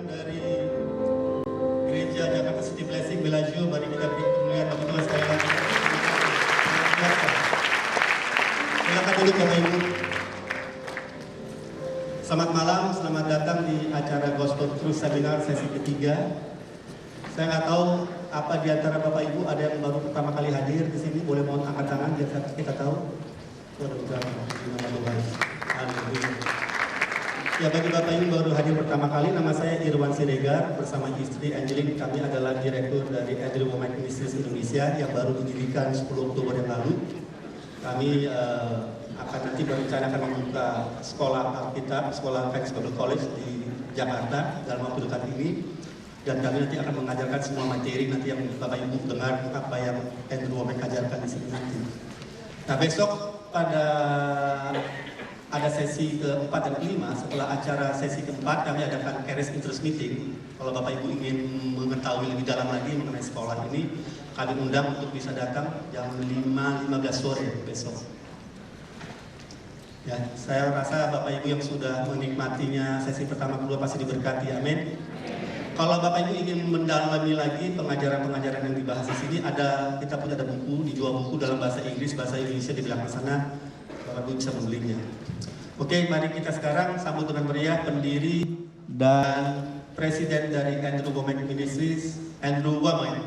pimpinan dari Gereja Jakarta City Blessing Bellagio, mari kita beri kemuliaan bagi Tuhan sekali lagi. Silakan duduk Bapak Ibu. Selamat malam, selamat datang di acara Gospel Truth Seminar sesi ketiga. Saya nggak tahu apa di antara Bapak Ibu ada yang baru pertama kali hadir di sini, boleh mohon angkat tangan biar kita tahu. Ya, bagi Bapak Ibu baru hadir pertama kali, nama saya Irwan Siregar bersama istri Angelin. Kami adalah direktur dari Andrew Womack Ministries Indonesia yang baru didirikan 10 Oktober yang lalu. Kami akan nanti berencana membuka sekolah Alkitab, sekolah Friends Bible College di Jakarta dalam waktu dekat ini. Dan kami nanti akan mengajarkan semua materi nanti yang Bapak Ibu dengar apa yang Andrew Womack ajarkan di sini nanti. Nah, besok ada sesi keempat dan kelima. Setelah acara sesi keempat kami adakan Careers Interest Meeting. Kalau Bapak Ibu ingin mengetahui lebih dalam lagi mengenai sekolah ini, kami undang untuk bisa datang jam 5.15 sore besok. Ya, saya rasa Bapak Ibu yang sudah menikmatinya sesi pertama kedua pasti diberkati, amin. Kalau Bapak Ibu ingin mendalami lagi pengajaran-pengajaran yang dibahas di sini, kita punya buku, dijual buku dalam bahasa Inggris, bahasa Indonesia di belakang sana. Bapak Ibu bisa membelinya. Oke, mari kita sekarang sambut dengan meriah pendiri dan presiden dari Andrew Womack Ministries, Andrew Womack.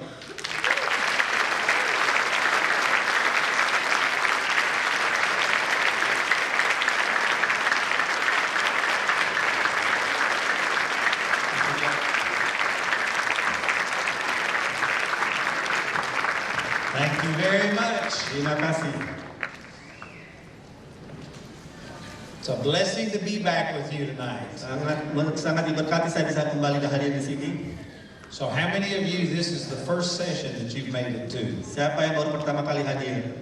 Thank you very much. Terima kasih. It's a blessing to be back with you tonight. Sangat diberkati saya bisa kembali hadir di sini. So how many of you, this is the first session that you've made it to? Siapa yang baru pertama kali hadir?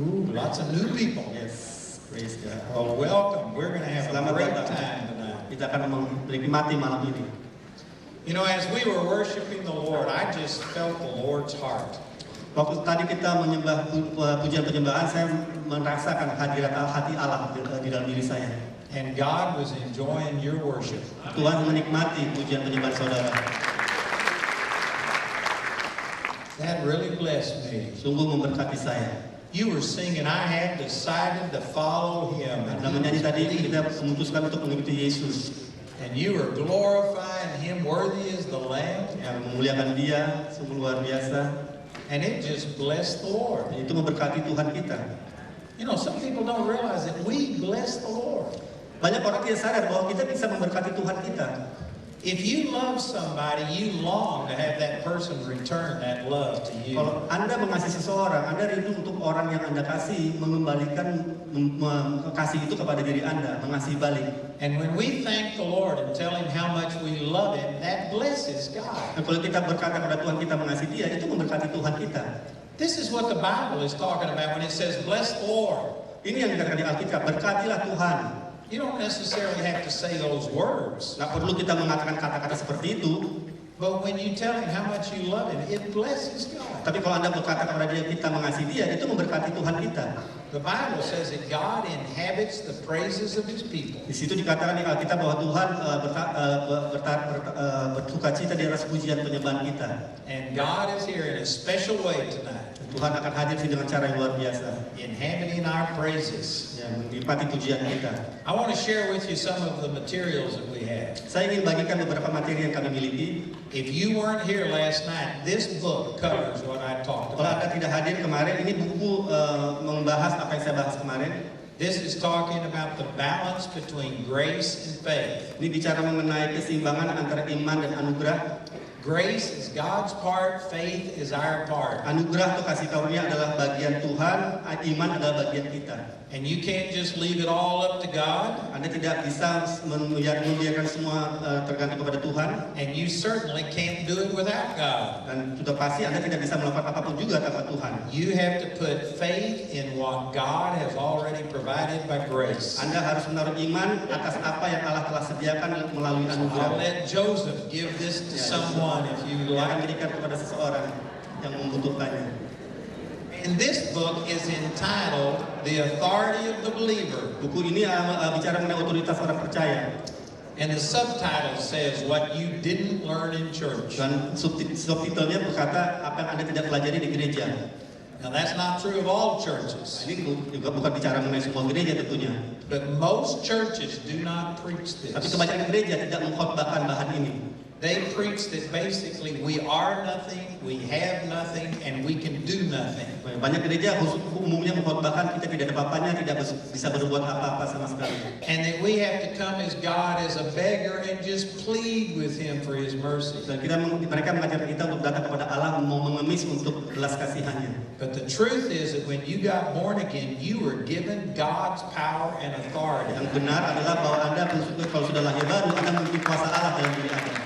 Ooh, lots of new people. Yes, praise God. Well, welcome. We're going to have a Selamat great datang. time tonight. Kita akan menikmati malam ini. You know, as we were worshiping the Lord, I just felt the Lord's heart. Waktu tadi kita menyembah pujian penyembahan, saya merasakan hadirat hati Allah di dalam diri saya. And God was enjoying your worship. Tuhan menikmati pujian penyembahan saudara. That really blessed me. Sungguh memberkati saya. You were singing, I had decided to follow Him. Anda menyanyi tadi, kita memutuskan untuk mengikuti Yesus. And you were glorifying Him, worthy is the Lamb. Yang memuliakan Dia, sungguh luar biasa. And it just blessed the Lord. Itu memberkati Tuhan kita. You know, some people don't realize that we bless the Lord. Banyak orang tidak sadar bahwa kita bisa memberkati Tuhan kita. If you love somebody, you long to have that person return that love to you. Kalau Anda mengasihi seseorang, Anda rindu untuk orang yang Anda kasih mengembalikan kasih itu kepada diri Anda, mengasihi balik. And when we thank the Lord and tell Him how much we love Him, that blesses God. Nah, kalau kita berkata kepada Tuhan kita mengasihi Dia, itu memberkati Tuhan kita. This is what the Bible is talking about when it says, bless the Lord. Ini yang dikatakan di Alkitab, berkatilah Tuhan. You don't necessarily have to say those words. Nggak perlu kita mengatakan kata-kata seperti itu. But when you tell Him how much you love Him, it blesses God. Tapi kalau Anda berkata kepada Dia, kita mengasihi Dia, itu memberkati Tuhan kita. The Bible says that God inhabits the praises of His people. Di situ dikatakan di Alkitab bahwa Tuhan bersukacita di atas pujian penyembahan kita. And God is here in a special way tonight. Tuhan akan hadir dengan cara yang luar biasa. Inhabiting our praises. Yang menikmati pujian kita. I want to share with you some of the materials that we have. Saya ingin bagikan beberapa materi yang kami miliki. If you weren't here last night, this book covers what I talked Kalau Anda about. tidak hadir kemarin, ini buku membahas apa yang saya bahas kemarin. This is talking about the balance between grace and faith. Ini bicara mengenai keseimbangan antara iman dan anugerah. Grace is God's part, faith is our part. Anugerah atau kasih karunia adalah bagian Tuhan, iman adalah bagian kita. And you can't just leave it all up to God. Anda tidak bisa membiarkan semua tergantung kepada Tuhan. And you certainly can't do it without God. Dan sudah pasti Anda tidak bisa melakukan apapun juga tanpa Tuhan. You have to put faith in what God has already provided by grace. Anda harus menaruh iman atas apa yang Allah telah sediakan melalui anugerah. I'll let Joseph give this to someone if you Dia akan like. berikan kepada seseorang yang membutuhkannya. And this book is entitled The Authority of the Believer. Buku ini bicara mengenai otoritas orang percaya. And the subtitle says, what you didn't learn in church. Dan subtitlenya berkata apa yang Anda tidak pelajari di gereja. Now that's not true of all churches. Ini juga bukan bicara mengenai semua gereja tentunya. But most churches do not preach Tapi this. kebanyakan gereja tidak mengkhotbahkan bahan ini. They preach that basically we are nothing, we have nothing, and we can do nothing. Banyak gereja umumnya mengkhotbahkan kita tidak ada apa-apanya, tidak bisa berbuat apa-apa sama sekali. And that we have to come as God as a beggar and just plead with Him for His mercy. Dan mereka mengajarkan kita untuk datang kepada Allah, mau mengemis untuk belas kasihannya. But the truth is that when you got born again, you were given God's power and authority. Yang benar adalah bahwa Anda kalau sudah lahir baru, Anda memiliki kuasa Allah dalam diri Anda.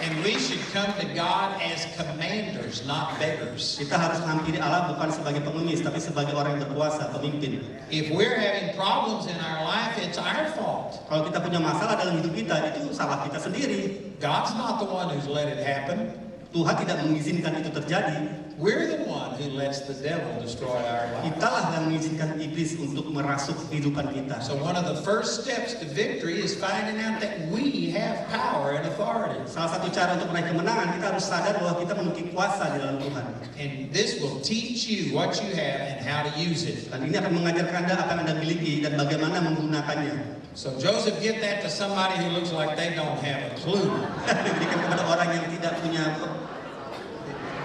And we should come to God as commanders, not beggars. Kita harus menghampiri Allah bukan sebagai pengemis, tapi sebagai orang yang berkuasa, pemimpin. If we're having problems in our life, it's our fault. Kalau kita punya masalah dalam hidup kita, itu salah kita sendiri. God's not the one who's let it happen. Tuhan tidak mengizinkan itu terjadi. We're the one who lets the devil destroy our life. Kitalah yang mengizinkan iblis untuk merasuk kehidupan kita. So one of the first steps to victory is finding out that we have power and authority. Salah satu cara untuk meraih kemenangan, kita harus sadar bahwa kita memiliki kuasa di dalam Tuhan. And this will teach you what you have and how to use it. Dan ini akan mengajarkan Anda apa yang Anda miliki dan bagaimana menggunakannya. So Joseph, give that to somebody who looks like they don't have a clue. Diberikan kepada orang yang tidak punya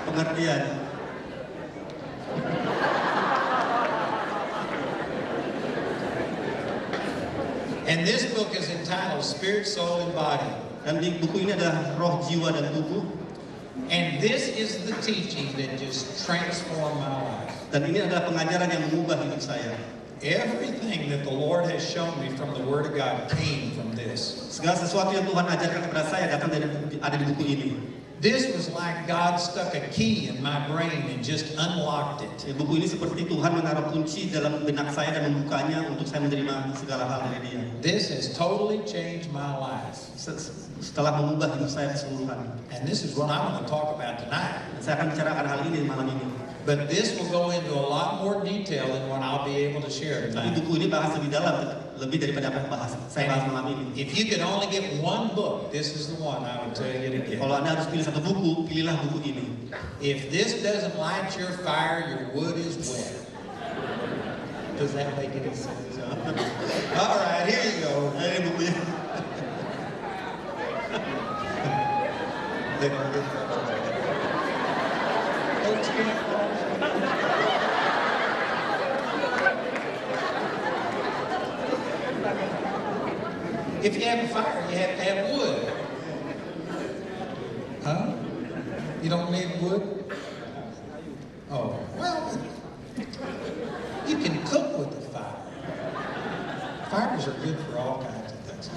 pengertian. And this book is entitled Spirit, Soul, and Body. Dan di buku ini adalah roh, jiwa, dan tubuh. And this is the teaching that just transformed my life. Dan ini adalah pengajaran yang mengubah hidup saya. Everything that the Lord has shown me from the Word of God came from this. Segala sesuatu yang Tuhan ajarkan kepada saya datang dari ada di buku ini. This was like God stuck a key in my brain and just unlocked it. Buku ini seperti Tuhan menaruh kunci dalam benak saya dan membukanya untuk saya menerima segala hal dari Dia. This has totally changed my life. Setelah mengubah hidup saya keseluruhan. And this is what I'm going to talk about tonight. Dan saya akan bicarakan hal ini malam ini. But this will go into a lot more detail than what I'll be able to share Tapi tonight. buku ini bahas lebih dalam, lebih daripada apa yang saya bahas malam ini. If you could only get one book, this is the one I would tell you to get. Kalau Anda harus pilih satu buku, pilihlah buku ini. If this doesn't light your fire, your wood is wet. Does that make any sense? All right, here you go. Ini bukunya. If you have a fire, you have to have wood. Huh? You don't need wood? Oh, well, you can cook with the fire. Fires are good for all kinds of things.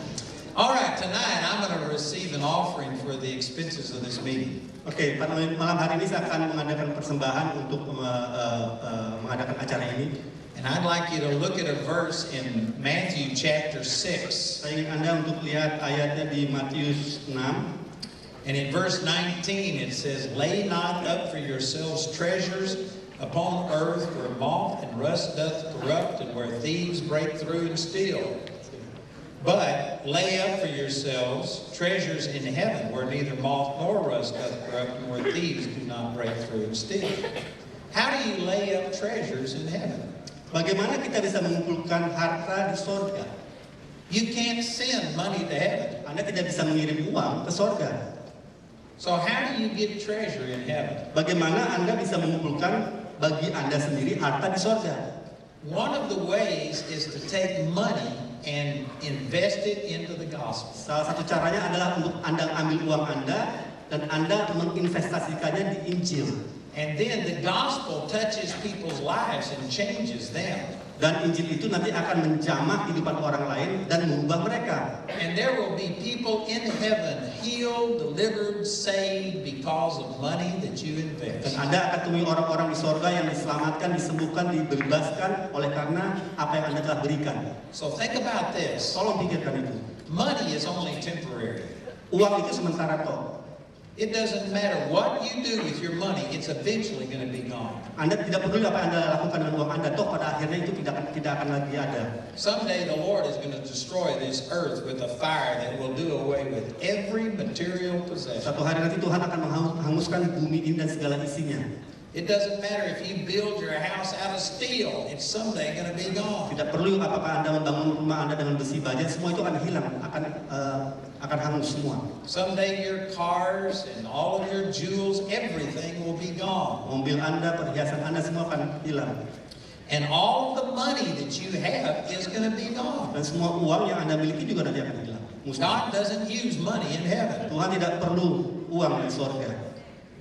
All right, tonight I'm going to receive an offering for the expenses of this meeting. Oke, pada malam hari ini saya akan mengadakan persembahan untuk mengadakan acara ini. And I'd like you to look at a verse in Matthew chapter 6. Saya ingin Anda untuk lihat ayatnya di Matius 6. And in verse 19 it says, "Lay not up for yourselves treasures upon earth where moth and rust doth corrupt and where thieves break through and steal. But lay up for yourselves treasures in heaven where neither moth nor rust doth corrupt and where thieves do not break through and steal." How do you lay up treasures in heaven? Bagaimana kita bisa mengumpulkan harta di sorga? You can't send money to heaven. Anda tidak bisa mengirim uang ke sorga. So how do you get treasure in heaven? Bagaimana Anda bisa mengumpulkan bagi Anda sendiri harta di sorga? One of the ways is to take money and invest it into the gospel. Salah satu caranya adalah untuk Anda ambil uang Anda dan Anda menginvestasikannya di Injil. And then the gospel touches people's lives and changes them. Dan Injil itu nanti akan menjamah kehidupan orang lain dan mengubah mereka. And there will be people in heaven healed, delivered, saved because of money that you Dan invest. Anda akan temui orang-orang di sorga yang diselamatkan, disembuhkan, dibebaskan oleh karena apa yang Anda telah berikan. So think about this. Tolong pikirkan itu. Money is only temporary. Uang itu sementara toh. It doesn't matter what you do with your money, it's eventually going to be gone. Anda tidak peduli apa yang Anda lakukan dengan uang Anda, toh pada akhirnya itu tidak akan lagi ada. Someday the Lord is going to destroy this earth with a fire that will do away with every material possession. Satu hari nanti Tuhan akan menghanguskan bumi ini dan segala isinya. It doesn't matter if you build your house out of steel, it's someday going to be gone. Tidak perlu apakah Anda membangun rumah Anda dengan besi baja, semua itu akan hilang, akan hangus semua. Someday your cars and all of your jewels, everything will be gone. Mobil Anda, perhiasan Anda semua akan hilang. And all the money that you have is going to be gone. Dan semua uang yang Anda miliki juga nanti akan hilang. God doesn't use money in heaven. Tuhan tidak perlu uang di surga.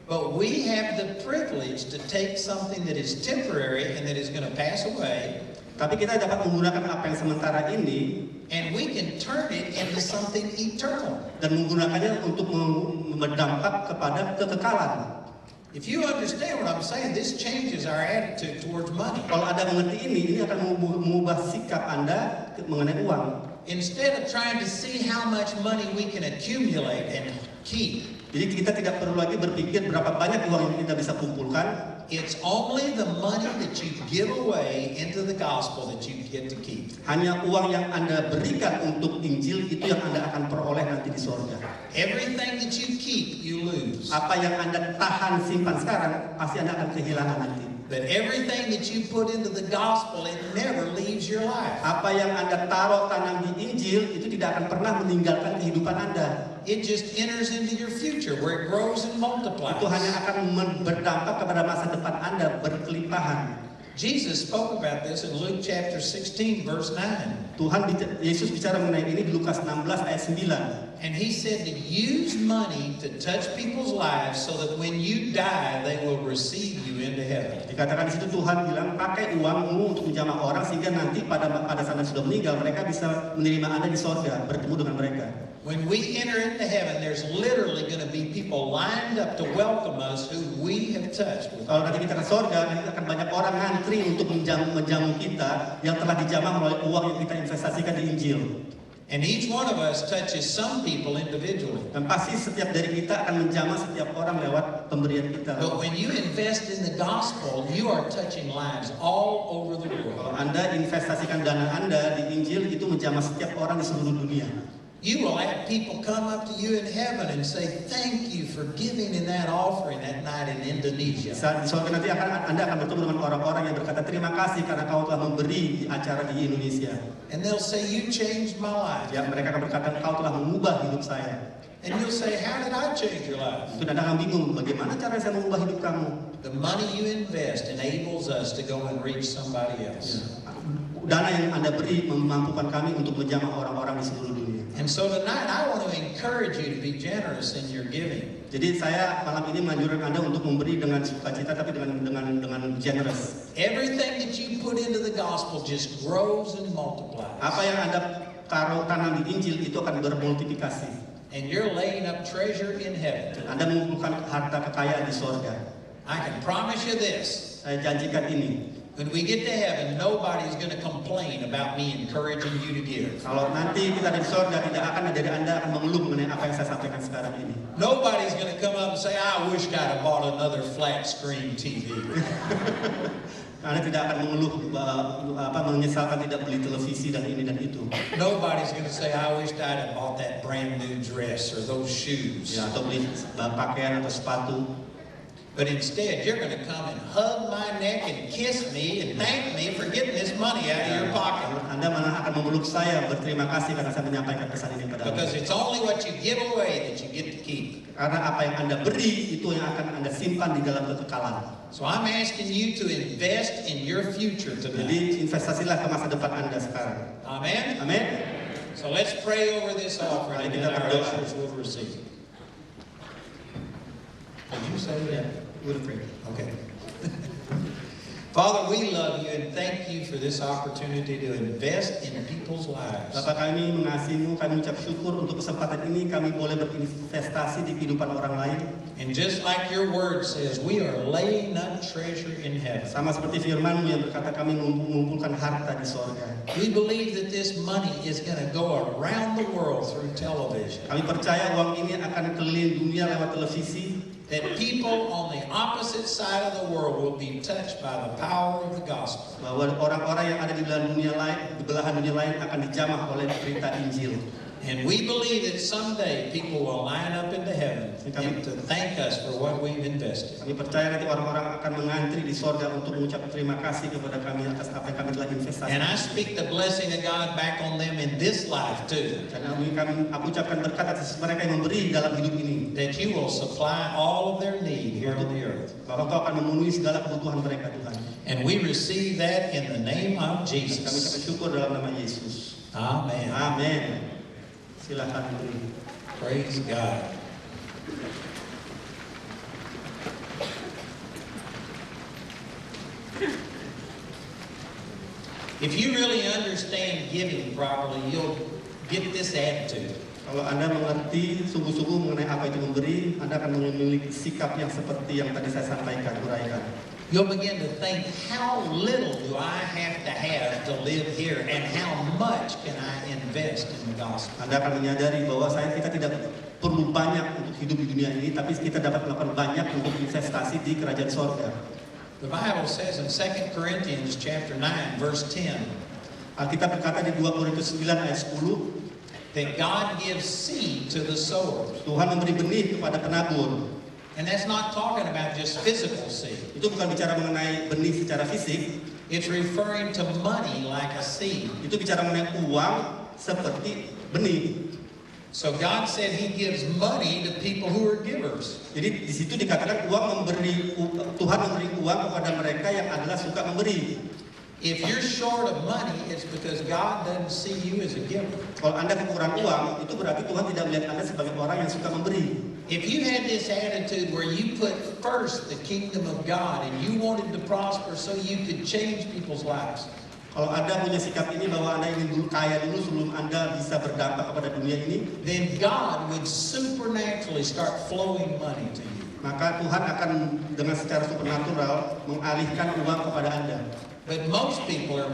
But we have the privilege to take something that is temporary and that is going to pass away. Tapi kita dapat menggunakan apa yang sementara ini and we can turn it into something eternal. Dan menggunakannya untuk berdampak kepada kekekalan. If you understand what I'm saying, this changes our attitude towards money. Kalau Anda mengerti ini akan mengubah sikap Anda mengenai uang. Instead of trying to see how much money we can accumulate and keep. Jadi kita tidak perlu lagi berpikir berapa banyak uang yang kita bisa kumpulkan. It's only the money that you give away into the gospel that you get to keep. Hanya uang yang Anda berikan untuk Injil itu yang Anda akan peroleh nanti di surga. Everything that you keep, you lose. Apa yang Anda tahan simpan sekarang pasti Anda akan kehilangan nanti. But everything that you put into the gospel, it never leaves your life. Apa yang Anda taruh tanam di Injil itu tidak akan pernah meninggalkan kehidupan Anda. It just enters into your future where it grows and multiplies. Itu hanya akan berdampak kepada masa depan Anda berkelimpahan. Jesus spoke about this in Luke chapter 16 verse 9. Yesus bicara mengenai ini di Lukas 16 ayat 9. And he said to use money to touch people's lives so that when you die they will receive you into heaven. Dikatakan di situ Tuhan bilang pakai uangmu untuk menjamah orang sehingga nanti pada saat sudah meninggal mereka bisa menerima Anda di sorga, bertemu dengan mereka. When we enter into heaven, there's literally going to be people lined up to welcome us who we have touched. Kalau nanti kita ke sorga, nanti akan banyak orang ngantri untuk menjamu kita yang telah dijamah oleh uang yang kita investasikan di Injil. And each one of us touches some people individually. Dan pasti setiap dari kita akan menjamah setiap orang lewat pemberian kita. But when you invest in the gospel, you are touching lives all over the world. Kalau Anda investasikan dana Anda di Injil, itu menjamah setiap orang di seluruh dunia. You will have people come up to you in heaven and say, thank you for giving in that offering that night in Indonesia. Saat di surga nanti Anda akan bertemu dengan orang-orang yang berkata, terima kasih karena kau telah memberi di acara di Indonesia. And they'll say, you changed my life. Ya, mereka akan berkata, kau telah mengubah hidup saya. And you'll say, how did I change your life? Itu Anda akan bingung, bagaimana cara saya mengubah hidup kamu? The money you invest enables us to go and reach somebody else. Ya. Dana yang Anda beri memampukan kami untuk menjamah orang-orang di seluruh dunia. And so tonight I want to encourage you to be generous in your giving. Jadi saya malam ini menganjurkan Anda untuk memberi dengan sukacita tapi dengan generous. Everything that you put into the gospel just grows and multiplies. Apa yang Anda tanam di Injil itu akan bermultiplikasi. And you're laying up treasure in heaven. Anda mengumpulkan harta kekayaan di sorga. I can promise you this. Saya janjikan ini. When we get to heaven, nobody's going to complain about me encouraging you to give. Kalau nanti kita di sorga, tidak akan dari Anda akan mengeluh mengenai apa yang saya sampaikan sekarang ini. Nobody's going to come up and say, I wish I'd have bought another flat screen TV. Anda tidak akan mengeluh, menyesalkan tidak beli televisi dan ini dan itu. Nobody's going to say, I wish I'd have bought that brand new dress or those shoes. Ya, atau beli pakaian atau sepatu. But instead, you're going to come and hug my neck and kiss me and thank me for getting this money out of your pocket. Anda malah akan memeluk saya, berterima kasih karena saya menyampaikan pesan ini kepada Anda. Because it's only what you give away that you get to keep. Karena apa yang Anda beri itu yang akan Anda simpan di dalam kekekalan. So I'm asking you to invest in your future tonight. Jadi investasilah ke masa depan Anda sekarang. Amen. Amin. So let's pray over this offering and then our ushers will receive. Did you say that? We'll pray. Okay. Father, we love you and thank you for this opportunity to invest in people's lives. Bapa, kami mengasihimu, kami mengucap syukur untuk kesempatan ini kami boleh berinvestasi di kehidupan orang lain. And just like your word says, we are laying up treasure in heaven. Sama seperti firman-Mu yang berkata kami mengumpulkan harta di sorga. We believe that this money is going to go around the world through television. Kami percaya uang ini akan keliling dunia lewat televisi. That people on the opposite side of the world will be touched by the power of the gospel. Bahwa orang-orang yang ada di belahan dunia lain akan dijamah oleh berita Injil. And we believe that someday people will line up into heaven and to thank us for what we've invested. Kami percaya nanti orang-orang akan mengantri di sorga untuk mengucap terima kasih kepada kami atas apa yang kami telah investasi. And I speak the blessing of God back on them in this life too. Dan kami ucapkan berkat atas mereka yang memberi dalam hidup ini. That you will supply all of their need here on the earth. Bahwa Kau akan memenuhi segala kebutuhan mereka, Tuhan. And we receive that in the name of Kami ucap Jesus. syukur dalam nama Yesus. Amen. Amin. Silakan beri. Praise God. If you really understand giving properly, you'll get this attitude. Kalau Anda mengerti sungguh-sungguh mengenai apa itu memberi, Anda akan memiliki sikap yang seperti yang tadi saya sampaikan, uraikan. You'll begin to think, how little do I have to live here, and how much can I invest in the gospel? Anda akan menyadari bahwa kita tidak perlu banyak untuk hidup di dunia ini, tapi kita dapat melakukan banyak untuk investasi di kerajaan sorga. The Bible says in 2 Corinthians chapter 9, verse 10, Alkitab berkata di 2 Korintus 9 ayat 10, that God gives seed to the sower. Tuhan memberi benih kepada penabur. And that's not talking about just physical seed. Itu bukan bicara mengenai benih secara fisik, It's referring to money like a seed. itu bicara mengenai uang seperti benih. So God said He gives money to people who are givers. Jadi di situ dikatakan Tuhan memberi uang kepada mereka yang adalah suka memberi. If you're short of money, it's because God doesn't see you as a giver. Kalau Anda kekurangan uang, itu berarti Tuhan tidak melihat Anda sebagai orang yang suka memberi. If you had this attitude where you put first the kingdom of God and you wanted to prosper so you could change people's lives, Kalau Anda punya sikap ini bahwa Anda ingin kaya dulu sebelum Anda bisa berdampak kepada dunia ini, then God would supernaturally start flowing money to you. maka Tuhan akan dengan secara supernatural mengalihkan uang kepada Anda. But most people are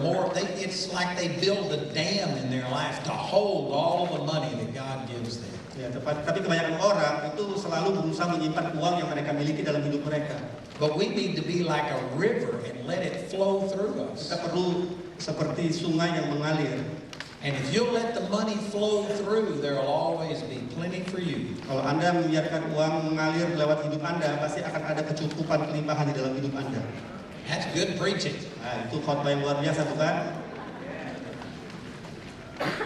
it's like they build a dam in their life to hold all the money that God gives them. Ya, tapi kebanyakan orang itu selalu berusaha menyimpan uang yang mereka miliki dalam hidup mereka. But we need to be like a river and let it flow through us. Kita perlu seperti sungai yang mengalir. And if you'll let the money flow through, there will always be plenty for you. Kalau Anda membiarkan uang mengalir lewat hidup Anda, pasti akan ada kecukupan kelimpahan di dalam hidup Anda. That's good preaching. Nah, itu khotbah yang luar biasa, bukan?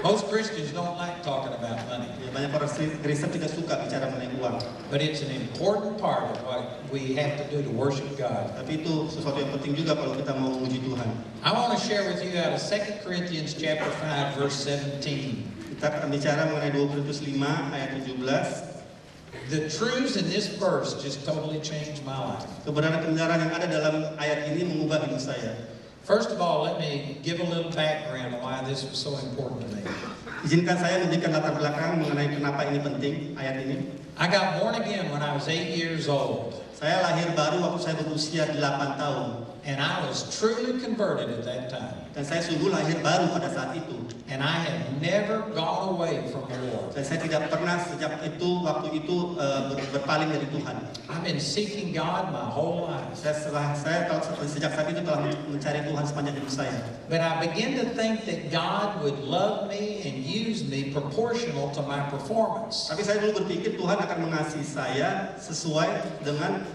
Most Christians don't like talking about money, Ya, banyak orang Kristen tidak suka bicara mengenai uang. but it's an important part of what we have to do to worship God. Tapi itu sesuatu yang penting juga kalau kita mau memuji Tuhan. I want to share with you out of 2 Corinthians chapter 5, verse 17. Kita akan bicara mengenai 2 Korintus 5 ayat 17. The truths in this verse just totally changed my life. Kebenaran-kebenaran yang ada dalam ayat ini mengubah hidup saya. First of all, let me give a little background on why this was so important to me. Izinkan saya memberikan latar belakang mengenai kenapa ini penting, ayat ini. I got born again when I was 8 years old, Saya lahir baru waktu saya berusia 8 tahun. and I was truly converted at that time. Dan saya sungguh lahir baru pada saat itu. And I had never gone away from the Lord. Dan saya tidak pernah sejak itu, waktu itu berpaling dari Tuhan. I've been seeking God my whole life. Sejak saat itu telah mencari Tuhan sepanjang hidup saya. But I began to think that God would love me and use me proportional to my performance. Tapi saya dulu berpikir Tuhan akan mengasihi saya sesuai dengan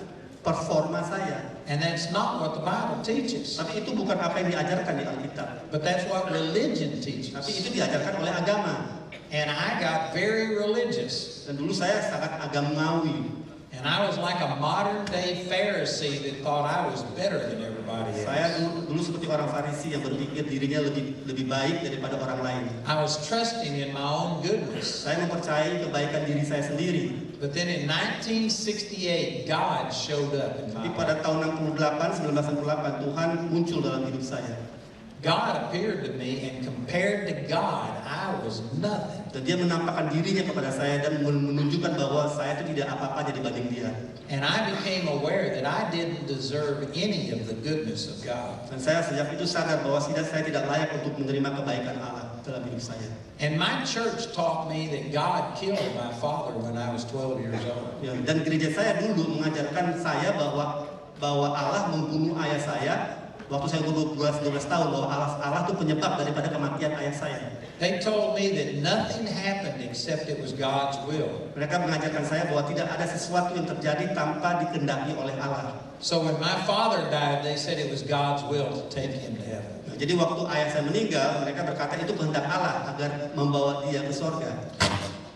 performa saya. And that's not what the Bible teaches. Tapi itu bukan apa yang diajarkan di Alkitab. But that's what religion Tapi teaches. itu diajarkan oleh agama. And I got very religious. Dan dulu saya sangat agamawi. And I was like a modern day Pharisee that thought I was better than everybody Saya else. dulu seperti orang Farisi yang berpikir dirinya lebih baik daripada orang lain. I was trusting in my own goodness. Saya mempercayai kebaikan diri saya sendiri. But then in 1968, God showed up in my Tapi pada life. tahun 1968 Tuhan muncul dalam hidup saya. God appeared to me, and compared to God, I was nothing. Dan dia menampakkan dirinya kepada saya dan menunjukkan bahwa saya itu tidak apa-apa dibanding dia. And I became aware that I didn't deserve any of the goodness of God. Dan saya sejak itu sadar bahwa saya tidak layak untuk menerima kebaikan Allah dalam hidup saya. And my church taught me that God killed my father when I was 12 years old. Ya, dan gereja saya dulu mengajarkan saya bahwa Allah membunuh ayah saya waktu saya umur 12 tahun, bahwa Allah itu penyebab daripada kematian ayah saya. They told me that nothing happened except it was God's will. Mereka mengajarkan saya bahwa tidak ada sesuatu yang terjadi tanpa dikehendaki oleh Allah. So when my father died, they said it was God's will to take him to heaven. Nah, jadi waktu ayah saya meninggal, mereka berkata itu kehendak Allah agar membawa dia ke sorga.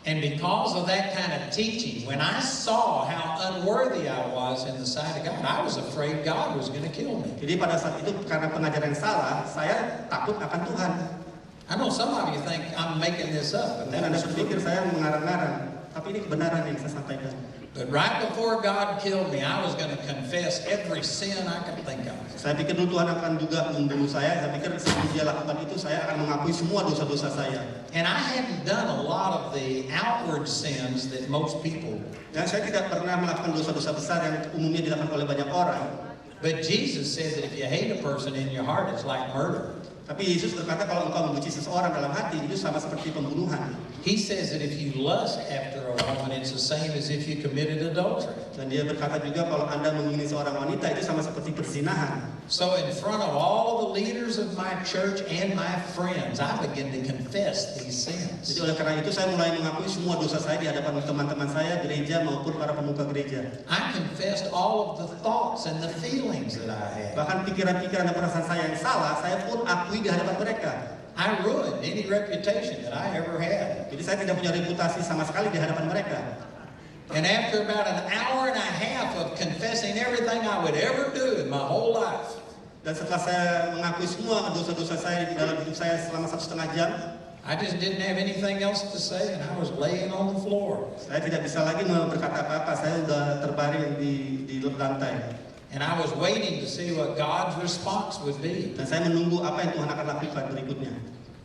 And because of that kind of teaching, when I saw how unworthy I was in the sight of God, I was afraid God was going to kill me. Jadi pada saat itu karena pengajaran yang salah, saya takut akan Tuhan. I know some of you think I'm making this up, but Dan that Anda was berpikir true. saya mengarang-arang, tapi ini kebenaran yang saya sampaikan. But right before God killed me, I was going to confess every sin I could think of. Saya pikir dulu Tuhan akan juga membunuh saya. Saya pikir sebelum dia lakukan itu, saya akan mengakui semua dosa-dosa saya. And I hadn't done a lot of the outward sins that most people. Dan saya tidak pernah melakukan dosa-dosa besar yang umumnya dilakukan oleh banyak orang. But Jesus said that if you hate a person in your heart, it's like murder. Tapi Yesus berkata kalau engkau membenci seseorang dalam hati, itu sama seperti pembunuhan. He says that if you lust after a woman, it's the same as if you committed adultery. Dan dia berkata juga kalau Anda mengingini seorang wanita, itu sama seperti perzinahan. So in front of all the leaders of my church and my friends, I began to confess these sins. Jadi oleh karena itu saya mulai mengakui semua dosa saya di hadapan teman-teman saya, gereja maupun para pemuka gereja. I confessed all of the thoughts and the feelings that I had. Bahkan pikiran-pikiran dan perasaan saya yang salah, saya pun akui di hadapan mereka. I ruined any reputation that I ever had. Jadi saya tidak punya reputasi sama sekali di hadapan mereka. And after about an hour and a half of confessing everything I would ever do in my whole life, Dan setelah saya mengakui semua dosa-dosa saya dalam hidup saya selama 1,5 jam, I just didn't have anything else to say, and I was laying on the floor. saya tidak bisa lagi berkata apa-apa. Saya sudah terbaring di lantai. And I was waiting to see what God's response would be. Dan saya menunggu apa yang Tuhan akan lakukan berikutnya.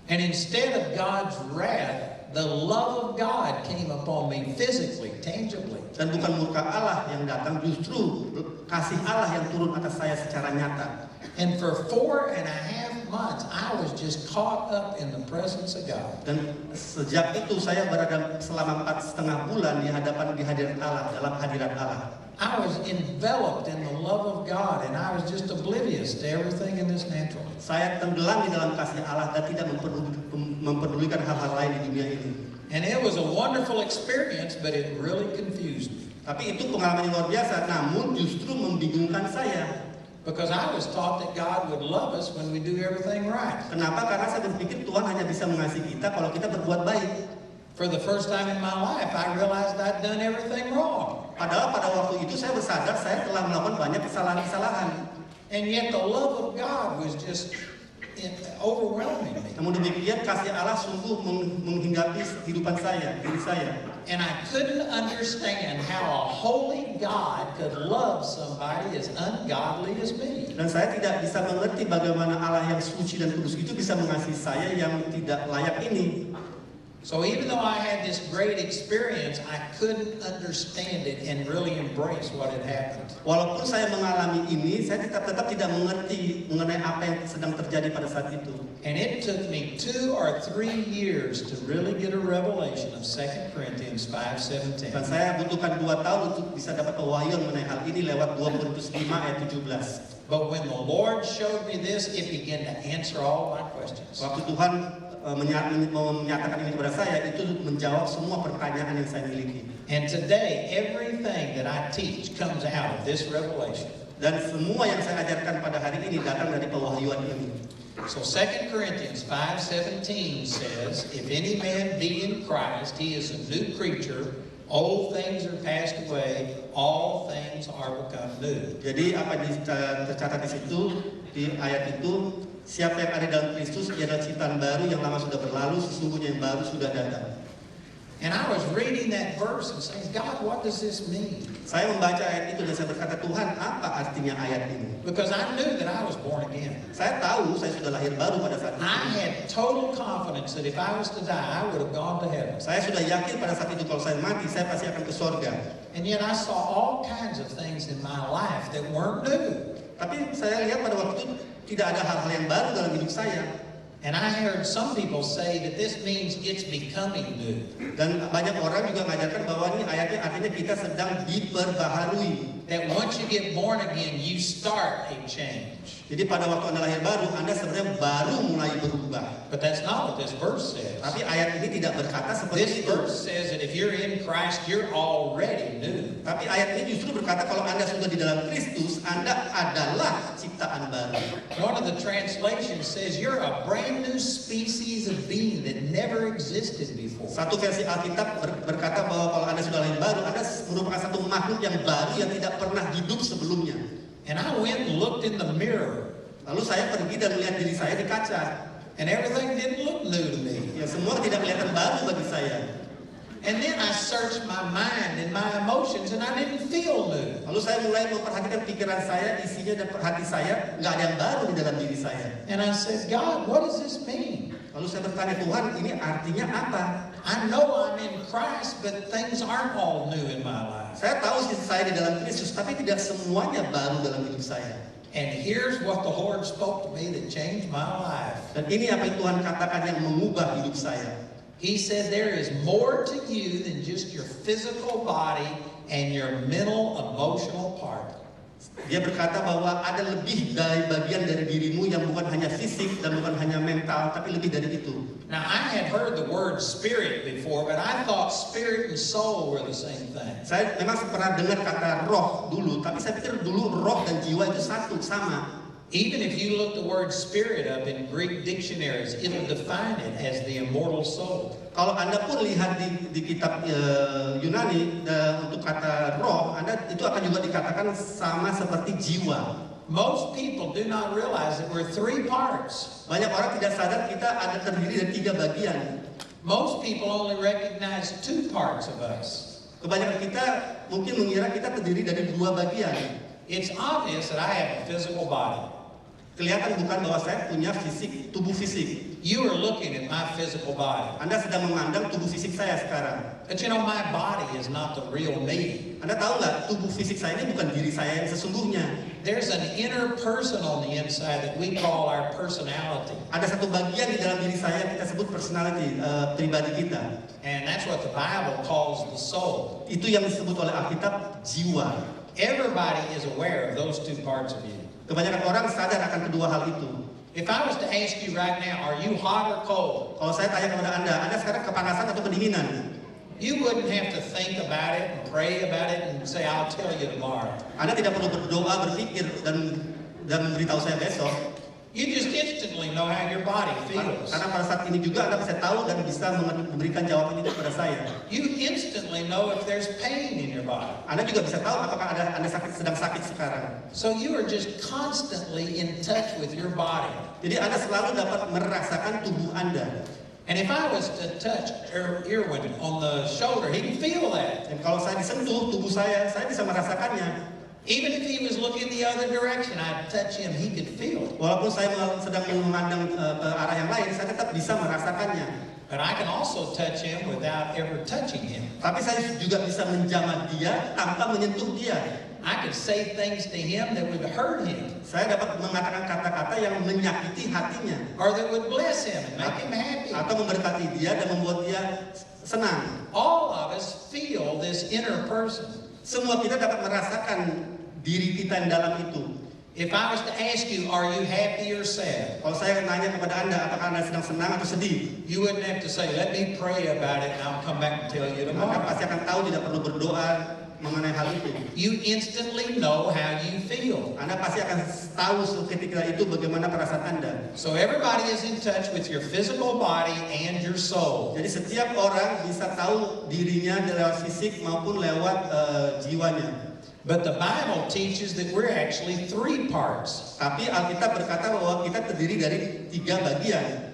And instead of God's wrath, the love of God came upon me physically, tangibly. Dan bukan murka Allah yang datang, justru kasih Allah yang turun atas saya secara nyata. And for 4.5 months, I was just caught up in the presence of God. Dan sejak itu saya berada selama 4,5 bulan di hadirat Allah, dalam hadirat Allah. I was enveloped in the love of God, and I was just oblivious to everything in this natural. Saya tenggelam di dalam kasih Allah dan tidak memperdulikan hal-hal lain di dunia ini. And it was a wonderful experience, but it really confused me. Tapi itu pengalaman yang luar biasa, namun justru membingungkan saya. Because I was taught that God would love us when we do everything right. Kenapa? Karena saya berpikir Tuhan hanya bisa mengasihi kita kalau kita berbuat baik. For the first time in my life, I realized I'd done everything wrong. Padahal pada waktu itu saya bersadar saya telah melakukan banyak kesalahan-kesalahan. And yet the love of God was just overwhelming me. Namun demikian kasih Allah sungguh menghinggapi kehidupan saya, diri saya. And I couldn't understand how a holy God could love somebody as ungodly as me. Dan saya tidak bisa mengerti bagaimana Allah yang suci dan kudus itu bisa mengasihi saya yang tidak layak ini. So even though I had this great experience, I couldn't understand it and really embrace what had happened. Walaupun saya mengalami ini, saya tetap tidak mengerti mengenai apa yang sedang terjadi pada saat itu. And it took me 2 or 3 years to really get a revelation of 2 Corinthians 5:17. Dan saya butuhkan 2 tahun untuk bisa dapat pewahyuan mengenai hal ini lewat 2 Korintus 5 ayat 17. But when the Lord showed me this, it began to answer all my questions. Waktu Tuhan menyatakan ini kepada saya, itu menjawab semua pertanyaan yang saya miliki. And today, everything that I teach comes out of this revelation. Dan semua yang saya ajarkan pada hari ini datang dari pewahyuan ini. So 2 Corinthians 5:17 says, if any man be in Christ, he is a new creature. Old things are passed away, all things are become new. Jadi apa tercatat di situ, di ayat itu, siapa yang ada dalam Kristus, ia adalah ciptaan baru, yang lama sudah berlalu, sesungguhnya yang baru sudah datang. And I was reading that verse and saying, God, what does this mean? Saya membaca ayat itu dan saya berkata, Tuhan, apa artinya ayat ini? Because I knew that I was born again. Saya tahu saya sudah lahir baru pada saat itu. I had total confidence that if I was to die, I would have gone to heaven. Saya sudah yakin pada saat itu kalau saya mati, saya pasti akan ke surga. And yet I saw all kinds of things in my life that weren't new. Tapi saya lihat pada waktu itu tidak ada hal-hal yang baru dalam hidup saya. And I heard some people say that this means it's becoming new. Dan banyak orang juga mengajarkan bahwa ini ayatnya artinya kita sedang diperbaharui. That once you get born again, you start a change. Jadi pada waktu Anda lahir baru, Anda sebenarnya baru mulai berubah. But that's not what this verse says. Tapi ayat ini tidak berkata This seperti itu. verse says that if you're in Christ, you're already new. Tapi ayat ini justru berkata kalau Anda sudah di dalam Kristus, Anda adalah ciptaan baru. One of the translations says you're a brand new species of being that never existed before. Satu versi Alkitab berkata bahwa kalau Anda sudah lahir baru, Anda merupakan satu makhluk yang baru yang tidak pernah hidup sebelumnya. And I went and looked in the mirror, Lalu saya pergi dan melihat diri saya di kaca. and everything didn't look new to me. Ya semua tidak kelihatan baru bagi saya. And then I searched my mind and my emotions, and I didn't feel new. Lalu saya mulai memperhatikan pikiran saya, isinya dan hati saya, nggak ada yang baru di dalam diri saya. And I said, God, what does this mean? Lalu saya bertanya, Tuhan, ini artinya apa? I know I'm in Christ, but things aren't all new in my life. Saya tahu saya di dalam Kristus, tapi tidak semuanya baru dalam hidup saya. And here's what the Lord spoke to me that changed my life. Dan ini apa yang Tuhan katakan yang mengubah hidup saya. He said there is more to you than just your physical body and your mental, emotional part. Dia berkata bahwa ada lebih dari bagian dari dirimu yang bukan hanya fisik dan bukan hanya mental, tapi lebih dari itu. Now, I had heard the word spirit before, but I thought spirit and soul were the same thing. Saya memang pernah dengar kata roh dulu, tapi saya pikir dulu roh dan jiwa itu satu, sama. Even if you look the word spirit up in Greek dictionaries, it'll define it as the immortal soul. Kalau Anda pun lihat di kitab Yunani untuk kata roh, Anda itu akan juga dikatakan sama seperti jiwa. Most people do not realize that we're three parts. Banyak orang tidak sadar kita ada terdiri dari 3 bagian. Most people only recognize 2 parts of us. Kebanyakan kita mungkin mengira kita terdiri dari 2 bagian. It's obvious that I have a physical body. Kelihatan bukan bahwa saya punya fisik, tubuh fisik. You are looking at my physical body. Anda sedang memandang tubuh fisik saya sekarang. But you know, my body is not the real me. Anda tahu nggak, tubuh fisik saya ini bukan diri saya yang sesungguhnya. There's an inner person on the inside that we call our personality. Ada satu bagian di dalam diri saya kita sebut personality, pribadi kita. And that's what the Bible calls the soul. Itu yang disebut oleh Alkitab jiwa. Everybody is aware of those 2 parts of you. Kebanyakan orang sadar akan kedua hal itu. If I was to ask you right now, are you hot or cold? Kalau saya tanya kepada Anda sekarang kepanasan atau kedinginan? You wouldn't have to think about it and pray about it and say, I'll tell you tomorrow. Anda tidak perlu berdoa, berpikir, dan memberitahu saya besok. You just instantly know how your body feels. Karena pada saat ini juga Anda bisa tahu dan bisa memberikan jawaban itu kepada saya. You instantly know if there's pain in your body. Anda juga bisa tahu apakah Anda sedang sakit sekarang. So you are just constantly in touch with your body. Jadi Anda selalu dapat merasakan tubuh Anda. And if I was to touch Irwin on the shoulder, he can feel that. Dan kalau saya disentuh tubuh saya bisa merasakannya. Even if he was looking the other direction, I'd touch him, he could feel it. Walaupun saya sedang memandang ke arah yang lain, saya tetap bisa merasakannya. But I can also touch him without ever touching him. Tapi saya juga bisa menjamah dia tanpa menyentuh dia. I could say things to him that would hurt him. Saya dapat mengatakan kata-kata yang menyakiti hatinya. Or that would bless him and make him happy. Atau memberkati dia dan membuat dia senang. All of us feel this inner person. Semua kita dapat merasakan diri kita yang dalam itu. If I was to ask you, are you happy or sad? Kalau saya nanya kepada Anda, apakah Anda sedang senang atau sedih? You wouldn't have to say, let me pray about it and I'll come back and tell you Anda tomorrow. pasti akan tahu, tidak perlu berdoa. mengenai hal itu. You instantly know how you feel. Anda pasti akan tahu ketika itu bagaimana perasaan Anda. So everybody is in touch with your physical body and your soul. Jadi setiap orang bisa tahu dirinya lewat fisik maupun lewat jiwanya. But the Bible teaches that we're actually three parts. Tapi Alkitab berkata bahwa kita terdiri dari 3 bagian.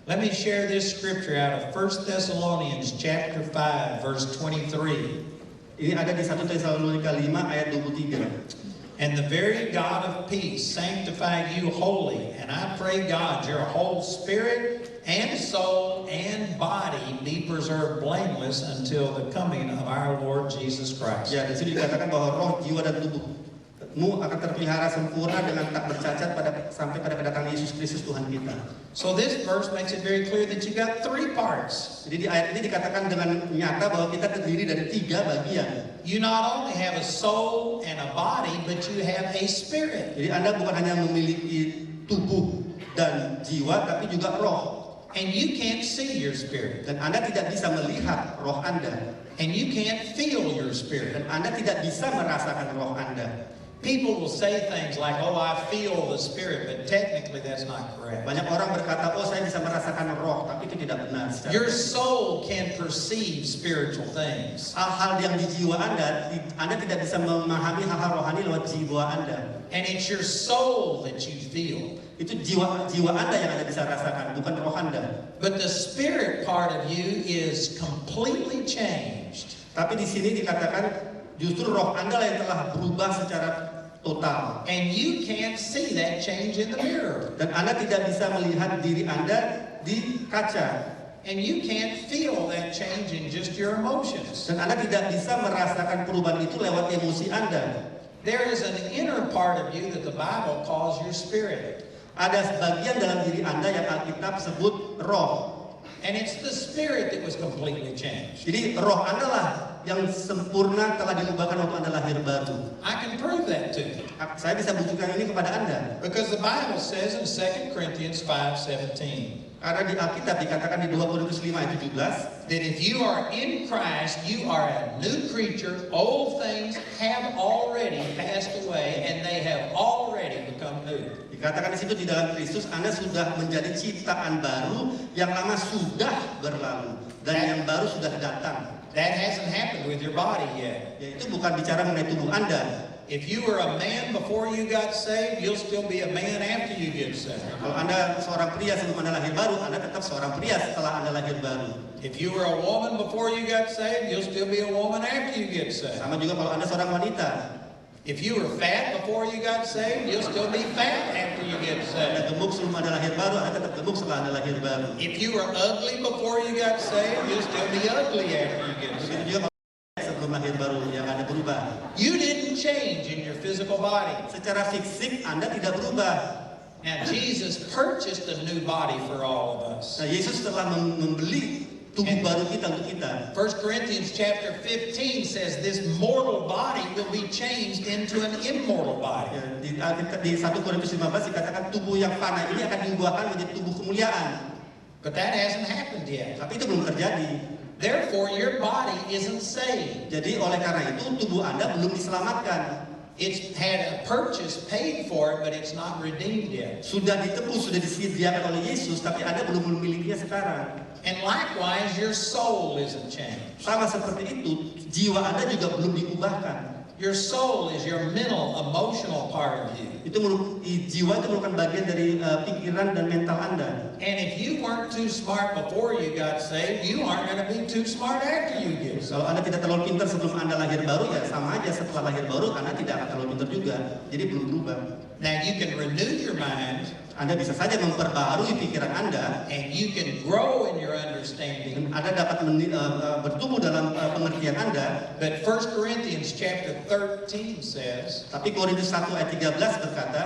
Let me share this scripture out of 1 Thessalonians chapter 5 verse 23. Ini ada di 1 Tesalonika 5 ayat 23. And the very God of peace sanctify you wholly. And I pray God your whole spirit and soul and body be preserved blameless until the coming of our Lord Jesus Christ. Ya, di sini dikatakan bahwa roh, jiwa dan tubuhmu akan terpelihara sempurna dengan tak bercacat sampai pada kedatangan Yesus Kristus Tuhan kita. So this verse makes it very clear that you got three parts. Jadi di ayat ini dikatakan dengan nyata bahwa kita terdiri dari 3 bagian. You not only have a soul and a body, but you have a spirit. Jadi Anda bukan hanya memiliki tubuh dan jiwa, tapi juga roh. And you can't see your spirit. Dan Anda tidak bisa melihat roh Anda. And you can't feel your spirit. Dan Anda tidak bisa merasakan roh Anda. People will say things like, oh, I feel the spirit, but technically that's not correct. Banyak orang berkata, oh saya bisa merasakan roh, tapi itu tidak benar. Your soul can perceive spiritual things. Hal-hal yang di jiwa Anda tidak bisa memahami hal-hal rohani lewat jiwa Anda. And it's your soul that you feel. Itu jiwa Anda yang Anda bisa rasakan, bukan roh Anda. But the spirit part of you is completely changed. Tapi di sini dikatakan justru roh Anda lah yang telah berubah secara total. And you can't see that change in the mirror. Dan Anda tidak bisa melihat diri Anda di kaca. And you can't feel that change in just your emotions. Dan Anda tidak bisa merasakan perubahan itu lewat emosi Anda. There is an inner part of you that the Bible calls your spirit. Ada sebagian dalam diri Anda yang Alkitab sebut roh. And it's the spirit that was completely changed. Jadi roh Anda lah yang sempurna telah diubahkan waktu Anda lahir baru. I can prove that to you. Saya bisa buktikan ini kepada Anda. Because the Bible says in 2 Corinthians 5:17. Karena di Alkitab dikatakan di 2 Korintus 5 ayat 17. That if you are in Christ, you are a new creature. Old things have already passed away and they have already become new. Dikatakan di situ di dalam Kristus Anda sudah menjadi ciptaan baru, yang lama sudah berlalu dan yang baru sudah datang. That hasn't happened with your body yet. Yaitu bukan bicara mengenai tubuh Anda. If you were a man before you got saved, you'll still be a man after you get saved. Kalau Anda seorang pria sebelum Anda lahir baru, Anda tetap seorang pria setelah Anda lahir baru. If you were a woman before you got saved, you'll still be a woman after you get saved. Sama juga kalau Anda seorang wanita. If you were fat before you got saved, you'll still be fat after you get Anda saved. gemuk sebelum Anda lahir baru, Anda tetap gemuk setelah Anda lahir baru. If you were ugly before you got saved, you'll still be ugly after you get Begitu saved. juga kalau sebelum lahir baru yang Anda berubah. You didn't change in your physical body. Secara fisik Anda tidak berubah. Now Jesus purchased a new body for all of us. Nah, Yesus telah membeli tubuh baru kita untuk kita. 1 Corinthians chapter 15 says this mortal body will be changed into an immortal body. Ya, di 1 Korintus 15 dikatakan tubuh yang fana ini akan diubahkan menjadi tubuh kemuliaan. But that hasn't happened yet. Tapi itu belum terjadi. Therefore, your body isn't saved. Jadi oleh karena itu tubuh Anda belum diselamatkan. It's had a purchase paid for it, but it's not redeemed yet. Sudah ditebus, sudah disediakan oleh Yesus, tapi Anda belum memilikinya sekarang. And likewise, your soul isn't changed. Sama seperti itu, jiwa Anda juga belum diubahkan. Your soul is your mental, emotional part of you. Jiwa itu merupakan bagian dari pikiran dan mental Anda. And if you weren't too smart before you got saved, you aren't going to be too smart after you get saved. Kalau Anda tidak terlalu pintar sebelum Anda lahir baru, ya sama aja setelah lahir baru Anda tidak akan terlalu pintar juga. Jadi belum berubah. Now you can renew your mind. Anda bisa saja memperbaharui pikiran Anda. And you can grow in your understanding. Anda dapat bertumbuh dalam pengertian Anda. But 1 Corinthians chapter 13 says, Tapi Korintus 1 ayat 13 berkata,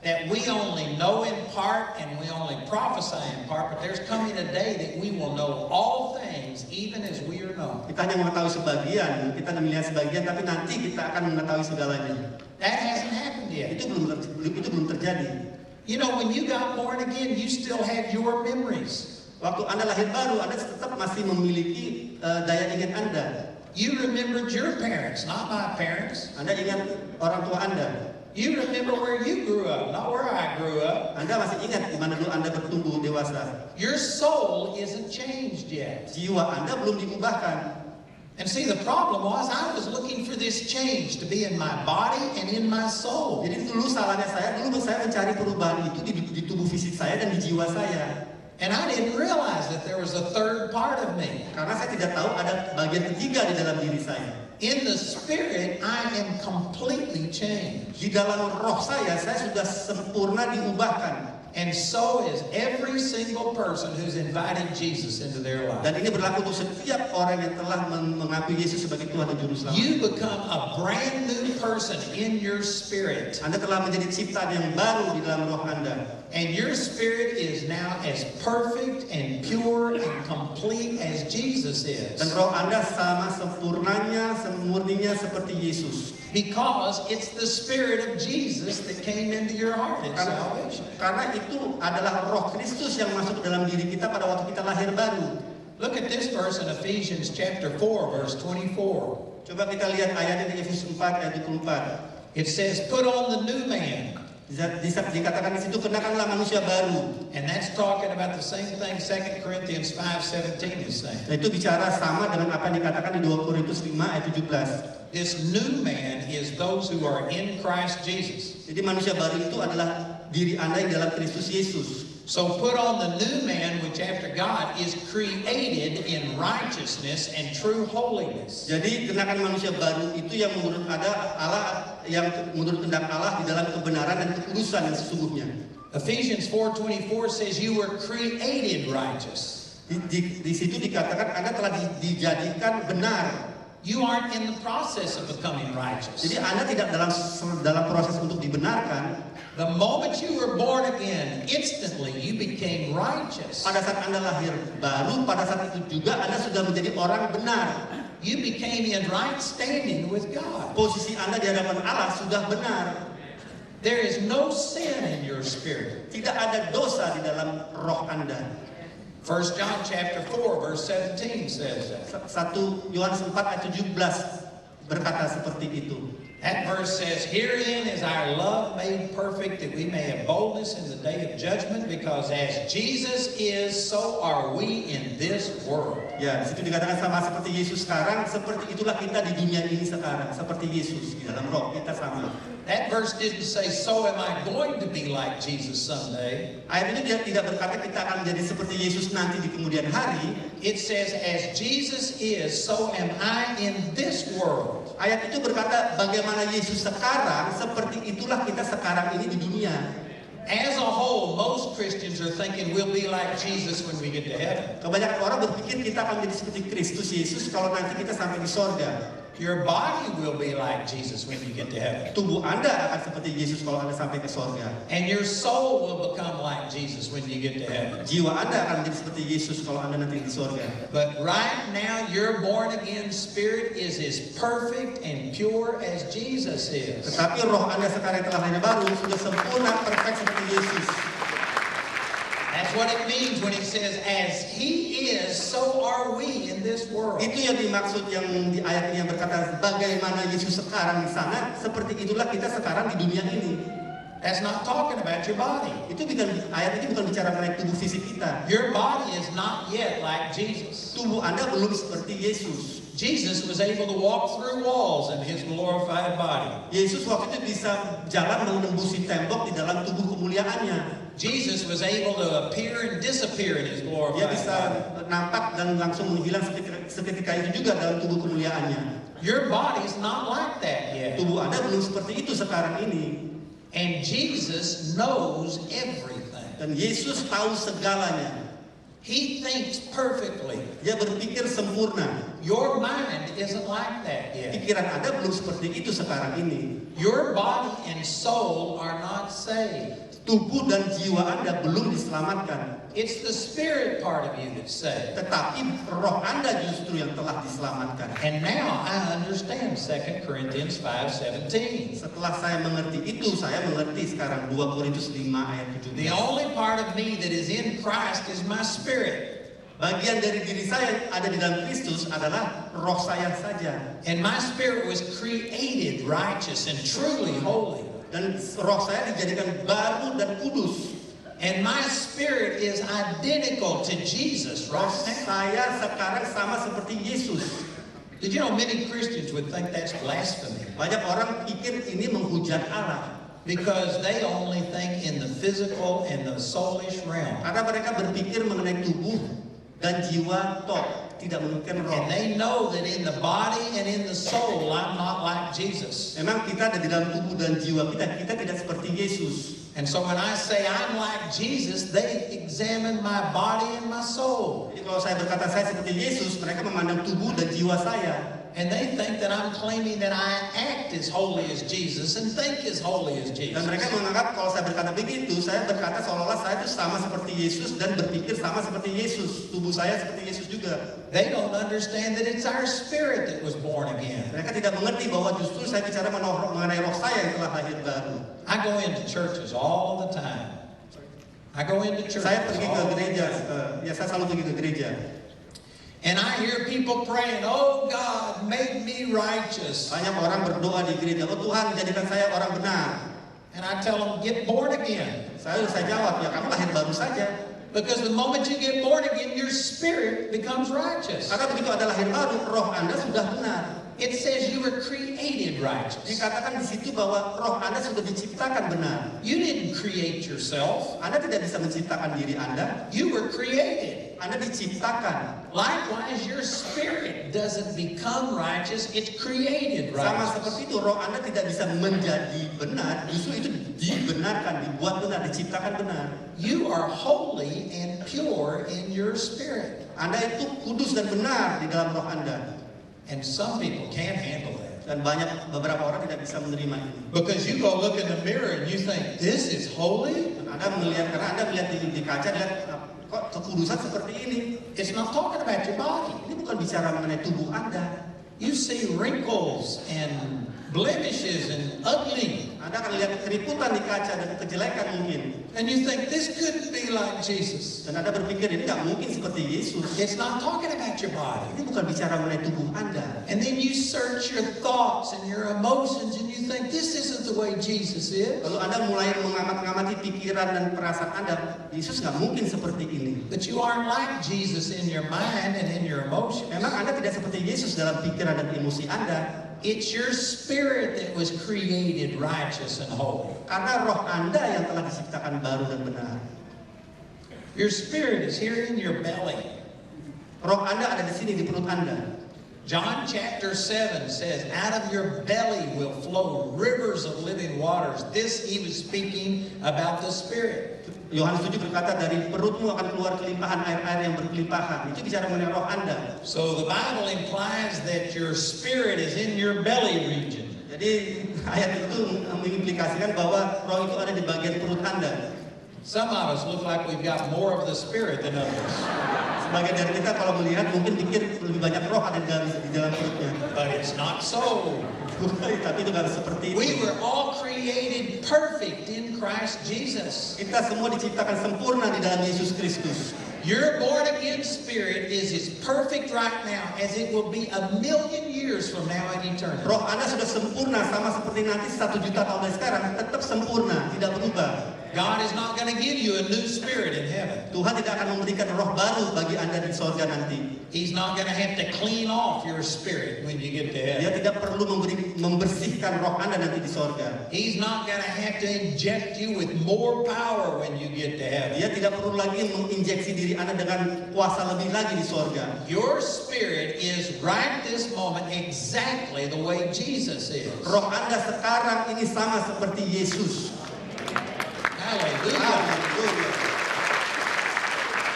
that we only know in part and we only prophesy in part, but there's coming a day that we will know all things even as we are known. kita hanya mengetahui sebagian, kita melihat sebagian, tapi nanti kita akan mengetahui segalanya. That hasn't happened yet. Itu belum terjadi. You know, when you got born again, you still have your memories. Waktu Anda lahir baru, Anda tetap masih memiliki daya ingat Anda. You remembered your parents, not my parents. Anda ingat orang tua Anda. You remember where you grew up, not where I grew up. Anda masih ingat di mana dulu Anda bertumbuh dewasa. Your soul isn't changed yet. Jiwa Anda belum diubahkan. And see, the problem was I was looking for this change to be in my body and in my soul. Jadi dulu salahnya saya mencari perubahan itu di tubuh fisik saya dan di jiwa saya. And I didn't realize that there was a third part of me. Karena saya tidak tahu ada bagian ketiga di dalam diri saya. In the spirit, I am completely changed. Di dalam roh saya sudah sempurna diubahkan. And so is every single person who's invited Jesus into their life. Dan ini berlaku untuk setiap orang yang telah mengakui Yesus sebagai Tuhan dan Juru Selamat. You become a brand new person in your spirit. Anda telah menjadi ciptaan yang baru di dalam roh Anda. And your spirit is now as perfect and pure and complete as Jesus is. Dan roh Anda sama sempurnanya, semurninya seperti Yesus. Because it's the spirit of Jesus that came into your heart in salvation. Karena itu adalah roh Kristus yang masuk ke dalam diri kita pada waktu kita lahir baru. Look at this verse in Ephesians chapter 4, verse 24. Coba kita lihat ayatnya di Efesus 4 ayat 24. It says, put on the new man. Dikatakan di situ, kenakanlah manusia baru. And that's talking about the same thing 2 Corinthians 5:17 is saying. Nah, itu bicara sama dengan apa yang dikatakan di 2 Korintus 5 ayat 17. This new man is those who are in Christ Jesus. Jadi manusia baru itu adalah diri Anda yang dalam Kristus Yesus. So put on the new man which after God is created in righteousness and true holiness. Jadi kenakan manusia baru itu yang menurut Allah yang menurut kehendak Allah di dalam kebenaran dan kekudusan yang sesungguhnya. Ephesians 4:24 says you were created righteous. Di situ dikatakan Anda telah dijadikan benar. You aren't in the process of becoming righteous. Jadi Anda tidak dalam proses untuk dibenarkan. The moment you were born again, instantly you became righteous. Pada saat Anda lahir baru, pada saat itu juga Anda sudah menjadi orang benar. You became in right standing with God. Posisi Anda di hadapan Allah sudah benar. There is no sin in your spirit. Tidak ada dosa di dalam roh Anda. 1 John chapter 4 verse 17 says that. 1 Yohanes 4 ayat 17 berkata seperti itu. That verse says, herein is our love made perfect, that we may have boldness in the day of judgment, because as Jesus is, so are we in this world. Ya, di situ dikatakan sama seperti Yesus sekarang, seperti itulah kita di dunia ini sekarang, seperti Yesus di dalam roh kita sama. That verse didn't say, so am I going to be like Jesus someday. Ayat ini dia tidak berkata kita akan menjadi seperti Yesus nanti di kemudian hari. It says, as Jesus is, so am I in this world. Ayat itu berkata bagaimana Yesus sekarang, seperti itulah kita sekarang ini di dunia. As a whole, most Christians are thinking we'll be like Jesus when we get to heaven. Kebanyakan orang berpikir kita akan menjadi seperti Kristus Yesus kalau nanti kita sampai di sorga. Your body will be like Jesus when you get to heaven. Tubuh Anda akan seperti Yesus kalau Anda sampai ke sorga. And your soul will become like Jesus when you get to heaven. Jiwa Anda akan menjadi seperti Yesus kalau Anda nanti di sorga. But right now, your born again spirit is as perfect and pure as Jesus is. Tetapi roh Anda sekarang yang telah lahir baru sudah sempurna, perfect seperti Yesus. That's what it means when it says, as He is, so are we in this world. Itu yang dimaksud yang di ayat ini yang berkata bagaimana Yesus sekarang di sana, seperti itulah kita sekarang di dunia ini. That's not talking about your body. Itu bukan, ayat ini bukan bicara mengenai tubuh fisik kita. Your body is not yet like Jesus. Tubuh Anda belum seperti Yesus. Jesus was able to walk through walls in His glorified body. Yesus waktu itu bisa jalan menembusi tembok di dalam tubuh kemuliaannya. Jesus was able to appear and disappear in His Dia glorified bisa body. nampak dan langsung menghilang seketika itu juga dalam tubuh kemuliaannya. Your body's not like that yet. Tubuh Anda belum seperti itu sekarang ini. And Jesus knows everything. Dan Yesus tahu segalanya. He thinks perfectly. Dia berpikir sempurna. Your mind isn't like that yet. Pikiran Anda belum seperti itu sekarang ini. Your body and soul are not saved. Tubuh dan jiwa Anda belum diselamatkan. It's the spirit part of you that's saved. Tetapi roh Anda justru yang telah diselamatkan. And now I understand 2 Corinthians 5:17. Setelah saya mengerti itu, saya mengerti sekarang 2 Korintus 5 ayat The 17. only part of me that is in Christ is my spirit. Bagian dari diri saya yang ada di dalam Kristus adalah roh saya saja. And my spirit was created righteous and truly holy. Dan roh saya dijadikan baru dan kudus. And my spirit is identical to Jesus Roh right now. saya sekarang sama seperti Yesus. Did you know many Christians would think that's blasphemy? Banyak orang pikir ini menghujat Allah. Because they only think in the physical and the soulish realm. Karena mereka berpikir mengenai tubuh dan jiwa toh, tidak memikirkan roh. And they know that in the body and in the soul, I'm not like Jesus. Memang kita ada di dalam tubuh dan jiwa kita tidak seperti Yesus. And so when I say I'm like Jesus, they examine my body and my soul. Jadi kalau saya berkata saya seperti Yesus, mereka memandang tubuh dan jiwa saya. And they think that I'm claiming that I act as holy as Jesus and think as holy as Jesus. Dan mereka menganggap kalau saya berkata begitu, saya berkata seolah-olah saya itu sama seperti Yesus dan berpikir sama seperti Yesus. Tubuh saya seperti Yesus juga. They don't understand that it's our spirit that was born again. Mereka tidak mengerti bahwa justru saya bicara mengenai roh saya yang telah lahir baru. I go into churches all the time. I go into churches. Saya pergi ke all the gereja, time. saya selalu pergi ke gereja. And I hear people praying, "Oh God, make me righteous." Banyak orang berdoa di gereja, oh Tuhan jadikan saya orang benar. And I tell them, "Get born again." Saya jawab, ya kamu lahir baru saja. Because the moment you get born again, your spirit becomes righteous. Karena begitu ada lahir baru, roh Anda sudah benar. It says you were created righteous. Dikatakan di situ bahwa roh Anda sudah diciptakan benar. You didn't create yourself. Anda tidak bisa menciptakan diri Anda. You were created. Anda diciptakan. Likewise, your spirit doesn't become righteous. It's created Sama righteous. seperti itu, roh Anda tidak bisa menjadi benar. Justru itu dibenarkan, dibuat benar, diciptakan benar. You are holy and pure in your spirit. Anda itu kudus dan benar di dalam roh Anda. And some people can't handle that. Dan beberapa orang tidak bisa menerima ini. Because you go look in the mirror and you think, this is holy? Dan karena Anda melihat di kaca, lihat kok kekudusan seperti ini. It's not talking about your body. Ini bukan bicara mengenai tubuh Anda. You see wrinkles and blemishes and ugly. Anda akan lihat keriputan di kaca dan kejelekan mungkin. And you think, this couldn't be like Jesus. Dan Anda berpikir ini nggak mungkin seperti Yesus. It's not talking about your body. Ini bukan bicara mengenai tubuh Anda. And then you search your thoughts and your emotions and you think, this isn't the way Jesus is. Lalu Anda mulai mengamati pikiran dan perasaan Anda, Yesus nggak mungkin seperti ini. But you aren't like Jesus in your mind and in your emotions. Memang Anda tidak seperti Yesus dalam pikiran dan emosi Anda. It's your spirit that was created righteous and holy. Karena roh Anda yang telah diciptakan baru dan benar. Your spirit is here in your belly. Roh Anda ada di sini di perut Anda. John chapter 7 says, out of your belly will flow rivers of living waters. This he was speaking about the spirit. Yohanes 7 berkata, dari perutmu akan keluar kelimpahan air-air yang berkelimpahan. Itu bicara mengenai roh Anda. So the Bible implies that your spirit is in your belly region. Jadi ayat itu mengimplikasikan bahwa roh itu ada di bagian perut Anda. Some of us look like we've got more of the spirit than others. Sebagian dari kita kalau melihat mungkin pikir lebih banyak roh ada di dalam perutnya. But it's not so. Tapi itu nggak seperti itu. We were all created perfect in Christ Jesus. Kita semua diciptakan sempurna di dalam Yesus Kristus. Your born again spirit is as perfect right now as it will be 1,000,000 years from now in eternity. Roh Anda sudah sempurna sama seperti nanti 1.000.000 tahun dari sekarang, tetap sempurna, tidak berubah. God is not going to give you a new spirit in heaven. Tuhan tidak akan memberikan roh baru bagi Anda di sorga nanti. He's not going to have to clean off your spirit when you get to Dia heaven. tidak perlu membersihkan roh Anda nanti di sorga. He's not going to have to inject you with more power when you get to heaven. Dia tidak perlu lagi menginjeksi diri Anda dengan kuasa lebih lagi di sorga. Your spirit is right this moment exactly the way Jesus is. Roh Anda sekarang ini sama seperti Yesus. Hallelujah. Haleluya.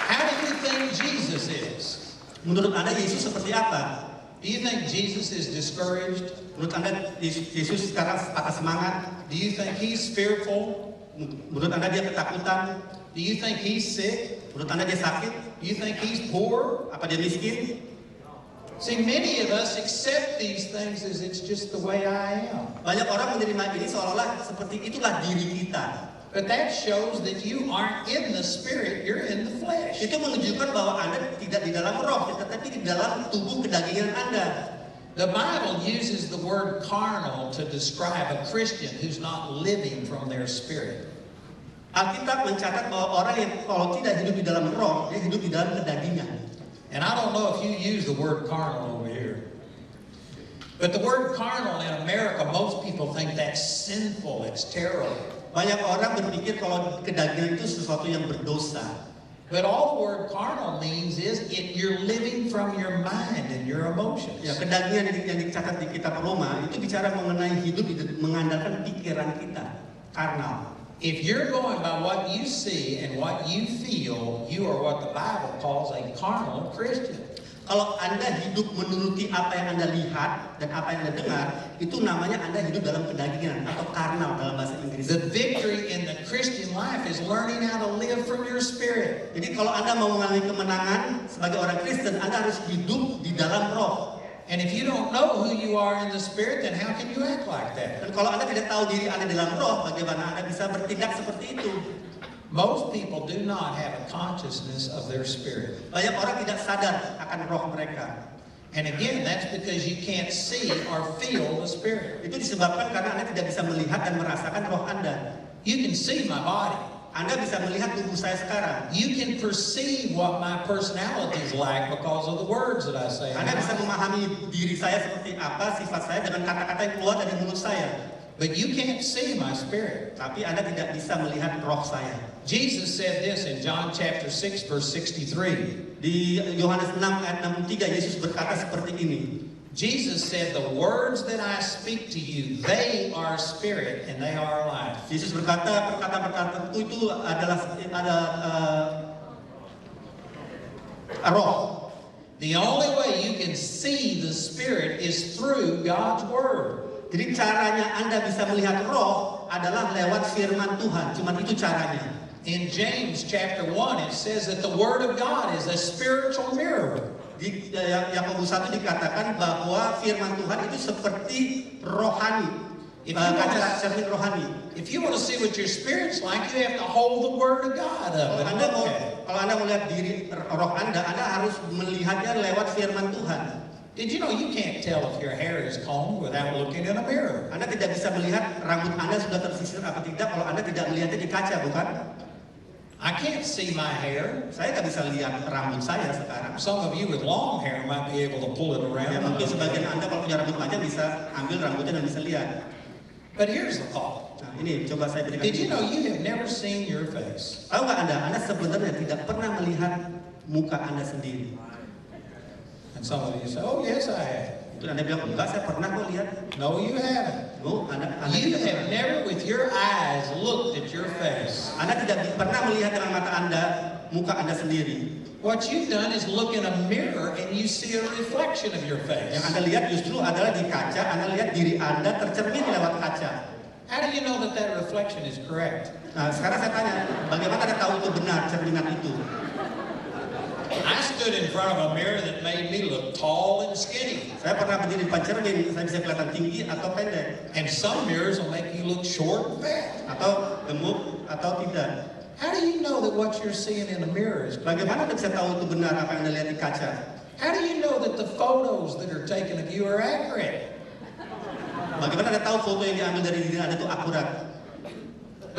How do you think Jesus is? Menurut Anda Yesus seperti apa? Do you think Jesus is discouraged? Menurut Anda Yesus sekarang patah semangat? Do you think he's fearful? Menurut Anda dia ketakutan? Do you think he's sick? Menurut Anda dia sakit? Do you think he's poor? Apa dia miskin? See, many of us accept these things as it's just the way I am. Banyak orang menerima ini seolah-olah seperti itulah diri kita. But that shows that you aren't in the spirit, you're in the flesh. Itu menunjukkan bahwa Anda tidak di dalam roh, tetapi di dalam tubuh kedagingan Anda. The Bible uses the word carnal to describe a Christian who's not living from their spirit. Alkitab mencatat bahwa orang yang kalau tidak hidup di dalam roh, dia hidup di dalam kedagingan. And I don't know if you use the word carnal over here. But the word carnal in America, most people think that's sinful, it's terrible. Banyak orang berpikir kalau kedagingan itu sesuatu yang berdosa. But all the word carnal means is you're living from your mind and your emotions. Ya, kedagingan yang dicatat di kitab Roma itu bicara mengenai hidup mengandalkan pikiran kita, karnal. If you're going by what you see and what you feel, you are what the Bible calls a carnal Christian. Kalau Anda hidup menuruti apa yang Anda lihat dan apa yang Anda dengar, itu namanya Anda hidup dalam kedagingan atau karnal dalam bahasa Inggris. The victory in the Christian life is learning how to live from your spirit. Jadi kalau Anda mau mengalami kemenangan sebagai orang Kristen, Anda harus hidup di dalam roh. And if you don't know who you are in the spirit, then how can you act like that? Dan kalau Anda tidak tahu diri Anda dalam roh, bagaimana Anda bisa bertindak seperti itu? Most people do not have a consciousness of their spirit. Banyak orang tidak sadar akan roh mereka. And again, that's because you can't see or feel the spirit. Itu disebabkan karena Anda tidak bisa melihat dan merasakan roh Anda. You can see my body. Anda bisa melihat tubuh saya sekarang. You can perceive what my personality is like because of the words that I say. Anda bisa memahami diri saya seperti apa, sifat saya dengan kata-kata yang keluar dari mulut saya. But you can't see my spirit. Tapi Anda tidak bisa melihat roh saya. Jesus said this in John chapter 6 verse 63. Di Yohanes 6 ayat 63 Yesus berkata seperti ini. Jesus said, "The words that I speak to you, they are spirit and they are life." Yesus berkata perkataan-perkataanku itu adalah roh. The only way you can see the spirit is through God's word. Jadi caranya Anda bisa melihat roh adalah lewat firman Tuhan. Cuma itu caranya. In James chapter 1 it says that the word of God is a spiritual mirror. Di Yakobus 1 dikatakan bahwa firman Tuhan itu seperti rohani. Kaca cermin rohani. If you want to see what your spirit's like, you have to hold the word of God up. Kalau Anda melihat diri roh Anda harus melihatnya lewat firman Tuhan. Did you know you can't tell if your hair is combed without looking in a mirror? Anda tidak bisa melihat rambut Anda sudah tersisir apa tidak kalau Anda tidak melihatnya di kaca, bukan? I can't see my hair. Saya nggak bisa lihat rambut saya sekarang. Some of you with long hair might be able to pull it around. Ya, mungkin sebagian Anda kalau punya rambut panjang bisa ambil rambutnya dan bisa lihat. But here's the thought. Nah, ini coba saya berikan. Did you know you have never seen your face? Tahu nggak Anda sebenarnya tidak pernah melihat muka Anda sendiri. And some of you say, "Oh yes, I have." Itu Anda bilang, enggak, saya pernah kok lihat. No, you haven't. No, Anda You tidak have pernah. never with your eyes looked at your face. Anda tidak pernah melihat dengan mata Anda muka Anda sendiri. What you've done is look in a mirror and you see a reflection of your face. Yang Anda lihat justru adalah di kaca, Anda lihat diri Anda tercermin lewat kaca. How do you know that that reflection is correct? Nah, sekarang saya tanya, bagaimana Anda tahu itu benar cerminan itu? I stood in front of a mirror that made me look tall and skinny. Saya pernah berdiri di depan cermin, saya bisa kelihatan tinggi atau pendek, And some mirrors will make you look short and fat. atau gemuk atau tidak. How do you know that what you're seeing in the mirror is correct? Bagaimana Anda bisa tahu itu benar apa yang Anda lihat di kaca? How do you know that the photos that are taken of you are accurate? Bagaimana Anda tahu foto yang diambil dari diri Anda itu akurat?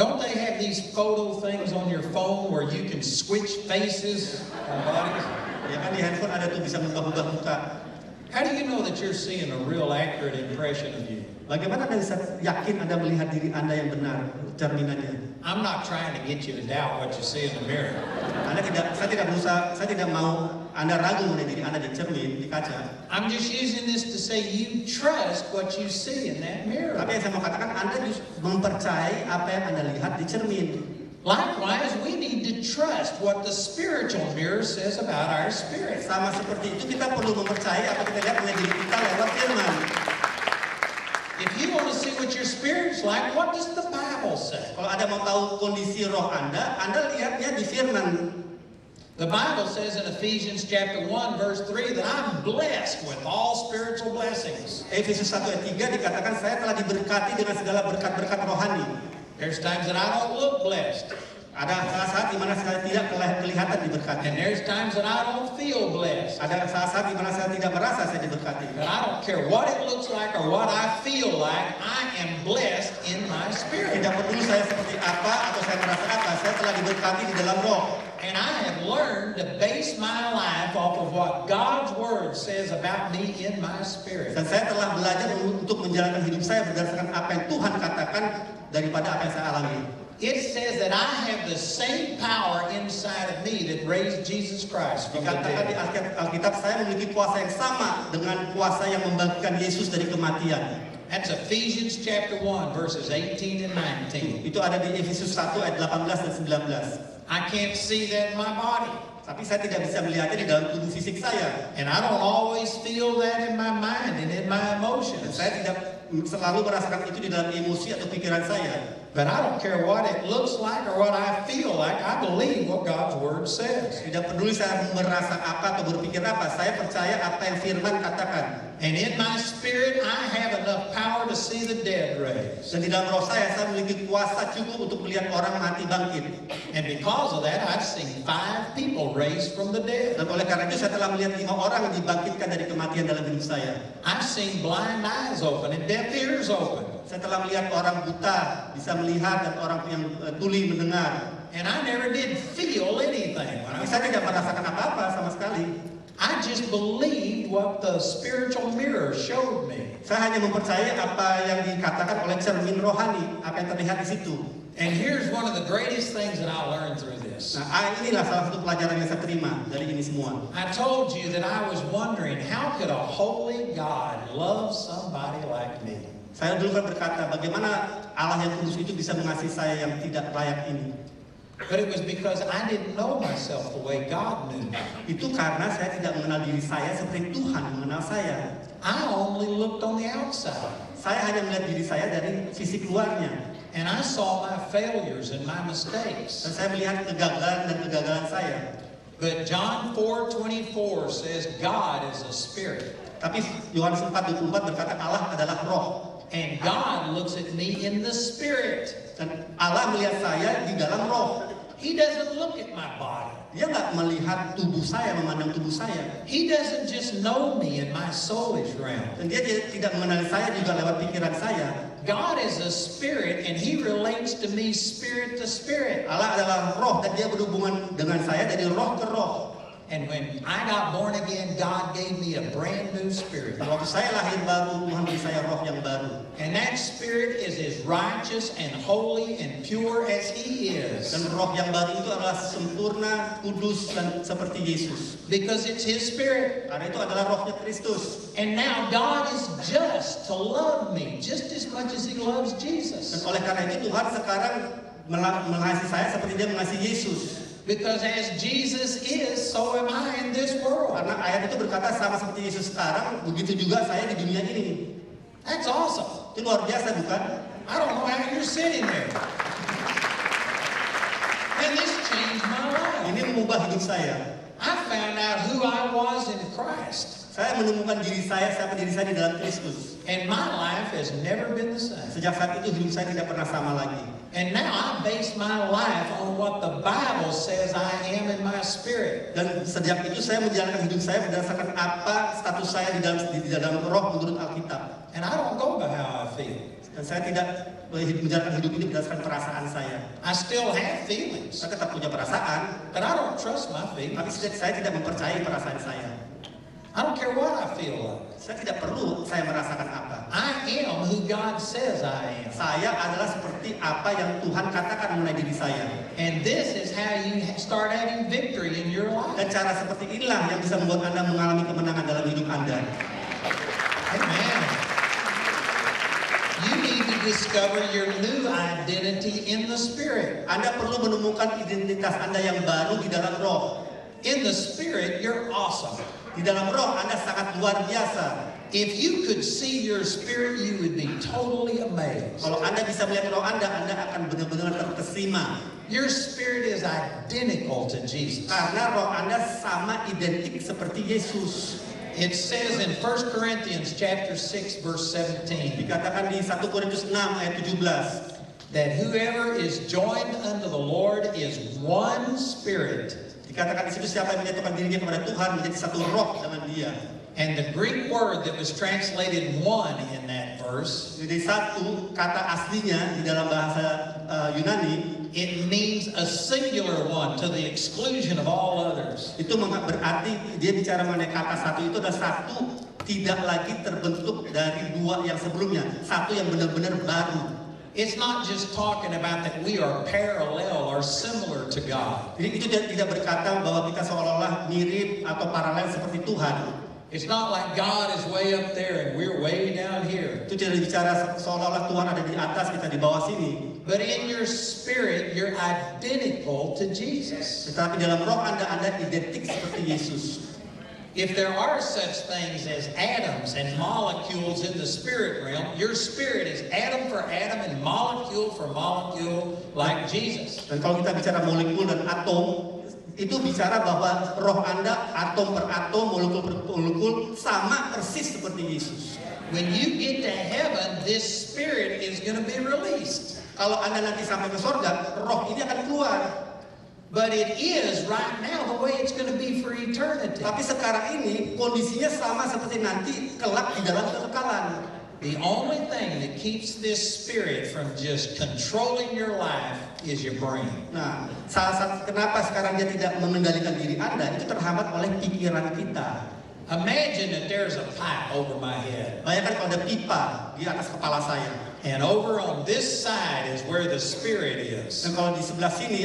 Don't they have these photo things on your phone where you can switch faces on bodies? Ya kan di handphone ada tuh bisa mengubah muka. How do you know that you're seeing a real accurate impression of you? Bagaimana Anda bisa yakin Anda melihat diri Anda yang benar cerminannya? I'm not trying to get you to doubt what you see in the mirror. Saya tidak mau Anda ragu mengenai diri Anda di cermin, di kaca. I'm just using this to say you trust what you see in that mirror. Tapi yang saya mau katakan, Anda mempercayai apa yang Anda lihat di cermin. Likewise, we need to trust what the spiritual mirror says about our spirit. Sama seperti itu, kita perlu mempercayai apa kita lihat mengenai diri kita lewat firman. If you want to see what your spirit's like, what does the Bible say? Kalau Anda mau tahu kondisi roh Anda lihatnya di firman. The Bible says in Ephesians chapter 1 verse 3 that I'm blessed with all spiritual blessings. Efesus 1 ayat 3 dikatakan saya telah diberkati dengan segala berkat-berkat rohani. There's times that I don't look blessed. Ada saat-saat di mana saya tidak kelihatan diberkati. And there's times that I don't feel blessed. Ada saat-saat di mana saya tidak merasa saya diberkati. But I don't care what it looks like or what I feel like, I am blessed in my spirit. Tidak peduli saya seperti apa atau saya merasa apa, saya telah diberkati di dalam roh. And I have learned to base my life off of what God's Word says about me in my spirit. Dan saya telah belajar untuk menjalankan hidup saya berdasarkan apa yang Tuhan katakan daripada apa yang saya alami. It says that I have the same power inside of me that raised Jesus Christ from the Dikatakan di dead. Alkitab saya memiliki kuasa yang sama dengan kuasa yang membangkitkan Yesus dari kematian. That's Ephesians chapter 1, verses 18 and 19. Itu ada di Efesus 1 ayat 18 dan 19. I can't see that in my body. Tapi saya tidak bisa melihatnya di dalam tubuh fisik saya. And I don't always feel that in my mind and in my Dan emotions. saya tidak selalu merasakan itu di dalam emosi atau pikiran saya. But I don't care what it looks like or what I feel like. I believe what God's Word says. Tidak peduli saya merasa apa atau berpikir apa, saya percaya apa yang firman katakan. And in my spirit, I have enough power to see the dead raised. Dan di dalam roh saya memiliki kuasa cukup untuk melihat orang mati bangkit. And because of that, I've seen 5 people raised from the dead. Dan oleh karena itu saya telah melihat 5 orang yang dibangkitkan dari kematian dalam hidup saya. I've seen blind eyes open and deaf ears open. Saya telah melihat orang buta bisa melihat dan orang yang tuli mendengar. And I never did feel anything. Tapi saya tidak merasakan apa-apa sama sekali. I just believed what the spiritual mirror showed me. Saya hanya mempercayai apa yang dikatakan oleh cermin rohani, apa yang terlihat di situ. And here's one of the greatest things that I learned through this. Nah, inilah salah satu pelajaran yang saya terima dari ini semua. I told you that I was wondering, how could a holy God love somebody like me? Saya dulu kan berkata, bagaimana Allah yang kudus itu bisa mengasihi saya yang tidak layak ini. But it was because I didn't know myself the way God knew me. Itu karena saya tidak mengenal diri saya seperti Tuhan mengenal saya. I only looked on the outside. Saya hanya melihat diri saya dari sisi luarnya. And I saw my failures and my mistakes. Dan saya melihat kegagalan dan kegagalan saya. But John 4:24 says God is a spirit. Tapi Yohanes 4:24 berkata Allah adalah roh. And God looks at me in the spirit. Dan Allah melihat saya di dalam roh. He doesn't look at my body. Dia nggak melihat tubuh saya, memandang tubuh saya. He doesn't just know me in my soulish realm. Dan dia tidak mengenali saya juga lewat pikiran saya. God is a spirit and He relates to me spirit to spirit. Allah adalah roh dan dia berhubungan dengan saya dari roh ke roh. And when I got born again, God gave me a brand new spirit. Waktu saya lahir baru, Tuhan beri saya roh yang baru. And that spirit is as righteous and holy and pure as He is. Dan roh yang baru itu adalah sempurna, kudus, dan seperti Yesus. Because it's His spirit. Karena itu adalah rohnya Kristus. And now God is just to love me just as much as He loves Dan Jesus. oleh karena itu Tuhan sekarang mengasihi saya seperti dia mengasihi Yesus. Because as Jesus is, so am I in this world. Karena ayat itu berkata sama seperti Yesus sekarang, begitu juga saya di dunia ini. That's awesome. Itu luar biasa bukan? I don't know how you're sitting there. And this changed my life. Ini mengubah hidup saya. I found out who I was in Christ. Saya menemukan diri saya, siapa diri saya di dalam Kristus. And my life has never been the same. Sejak saat itu hidup saya tidak pernah sama lagi. And now I base my life on what the Bible says I am in my spirit. Dan sejak itu saya menjalankan hidup saya berdasarkan apa status saya di dalam roh menurut Alkitab. And I don't go by how I feel. Dan saya tidak menjalankan hidup ini berdasarkan perasaan saya. I still have feelings, Saya tetap punya perasaan, but I don't trust my tapi feelings. saya tidak mempercayai perasaan saya. I don't care what I feel like. Saya tidak perlu saya merasakan apa. I am who God says I am. Saya adalah seperti apa yang Tuhan katakan mengenai diri saya. And this is how you start having victory in your life. Dan cara seperti inilah yang bisa membuat Anda mengalami kemenangan dalam hidup Anda. Amen. You need to discover your new identity in the Spirit. Anda perlu menemukan identitas Anda yang baru di dalam roh. In the Spirit, you're awesome. Di dalam roh Anda sangat luar biasa. If you could see your spirit, you would be totally amazed. Kalau Anda bisa melihat roh Anda akan benar-benar terkesima. Your spirit is identical to Jesus. Karena roh Anda sama identik seperti Yesus. It says in 1 Corinthians chapter 6 verse 17, Dikatakan di 1 Korintus 6 ayat 17. that whoever is joined unto the Lord is one spirit. Dikatakan di situ siapa yang menyatukan dirinya kepada Tuhan menjadi satu roh dengan Dia. And the Greek word that was translated one in that verse, Jadi satu kata aslinya di dalam bahasa Yunani it means a singular one to the exclusion of all others. itu berarti dia bicara mengenai kata satu itu adalah satu tidak lagi terbentuk dari dua yang sebelumnya, satu yang benar-benar baru. It's not just talking about that we are parallel or similar to God. Jadi itu tidak berkata bahwa kita seolah-olah mirip atau paralel seperti Tuhan. It's not like God is way up there and we're way down here. Itu tidak bicara seolah-olah Tuhan ada di atas, kita di bawah sini. But in your spirit, you're identical to Jesus. Tetapi dalam roh Anda identik seperti Yesus. If there are such things as atoms and molecules in the spirit realm, your spirit is atom for atom and molecule for molecule like Jesus. Dan kalau kita bicara molekul dan atom, itu bicara bahwa roh Anda atom per atom, molekul per molekul sama persis seperti Yesus. When you get to heaven, this spirit is going to be released. Kalau Anda nanti sampai ke surga, roh ini akan keluar. But it is right now the way it's going to be for eternity. Tapi sekarang ini kondisinya sama seperti nanti kelak di dalam kekekalan. The only thing that keeps this spirit from just controlling your life is your brain. Nah, salah satu kenapa sekarang dia tidak mengendalikan diri Anda itu terhambat oleh pikiran kita. Imagine that there's a pipe over my head. Bayangkan kalau ada pipa di atas kepala saya. And over on this side is where the spirit is. Dan kalau di sebelah sini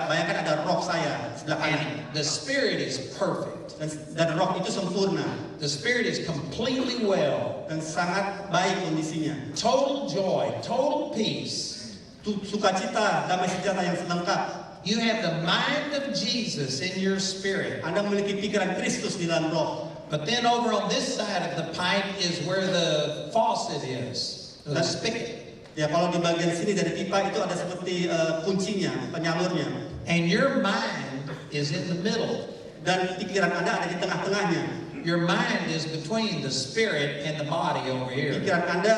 bayangkan ada roh saya sebelah kanan. And the spirit is perfect. Dan roh itu sempurna The spirit is completely well. dan sangat baik kondisinya. Total joy, total peace. Sukacita, damai sejahtera yang lengkap. You have the mind of Jesus in your spirit. Anda memiliki pikiran Kristus di dalam roh. But then over on this side of the pipe is where the faucet is. The spigot. Ya, kalau di bagian sini dari pipa itu ada seperti kuncinya, penyalurnya. And your mind is in the middle. Dan pikiran Anda ada di tengah-tengahnya. Your mind is between the spirit and the body over here. Pikiran Anda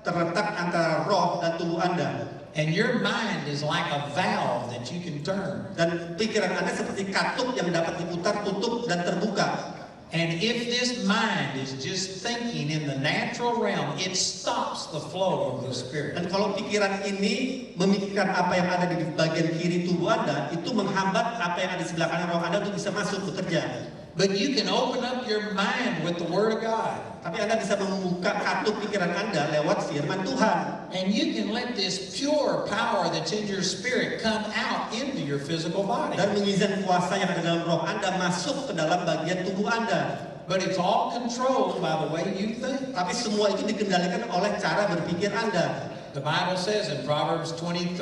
terletak antara roh dan tubuh Anda. And your mind is like a valve that you can turn. Dan pikiran Anda seperti katup yang dapat diputar, tutup, dan terbuka. And if this mind is just thinking in the natural realm, it stops the flow of the spirit. Dan kalau pikiran ini memikirkan apa yang ada di bagian kiri tubuh Anda, itu menghambat apa yang ada di sebelah kanan roh Anda untuk bisa masuk bekerja. But you can open up your mind with the Word of God. Tapi Anda bisa membuka katup pikiran Anda lewat firman Tuhan. And you can let this pure power that's in your spirit come out into your physical body. Dan mengizinkan kuasa yang ada dalam roh Anda masuk ke dalam bagian tubuh Anda. But it's all controlled by the way you think. Tapi semua itu dikendalikan oleh cara berpikir Anda. The Bible says in Proverbs 23:7,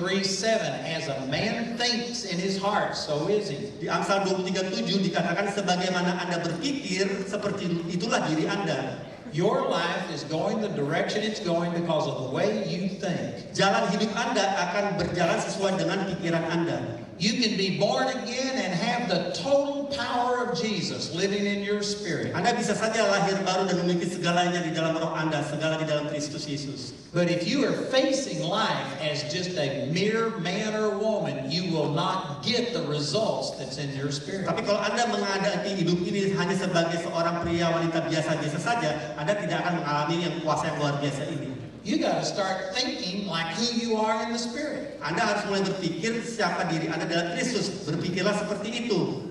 as a man thinks in his heart, so is he. Di Amsal 23:7 dikatakan sebagaimana Anda berpikir, seperti itulah diri Anda. Your life is going the direction it's going because of the way you think. Jalan hidup Anda akan berjalan sesuai dengan pikiran Anda. You can be born again and have the total power of Jesus living in your spirit. Anda bisa saja lahir baru dan memiliki segalanya di dalam roh Anda, segala di dalam Kristus Yesus. But if you are facing life as just a mere man or woman, you will not get the results that's in your spirit. Tapi kalau Anda menghadapi hidup ini hanya sebagai seorang pria wanita biasa-biasa saja, Anda tidak akan mengalami yang kuasa yang luar biasa ini. You got to start thinking like who you are in the spirit. Anda harus mulai berpikir siapa diri Anda dalam Kristus. Berpikirlah seperti itu.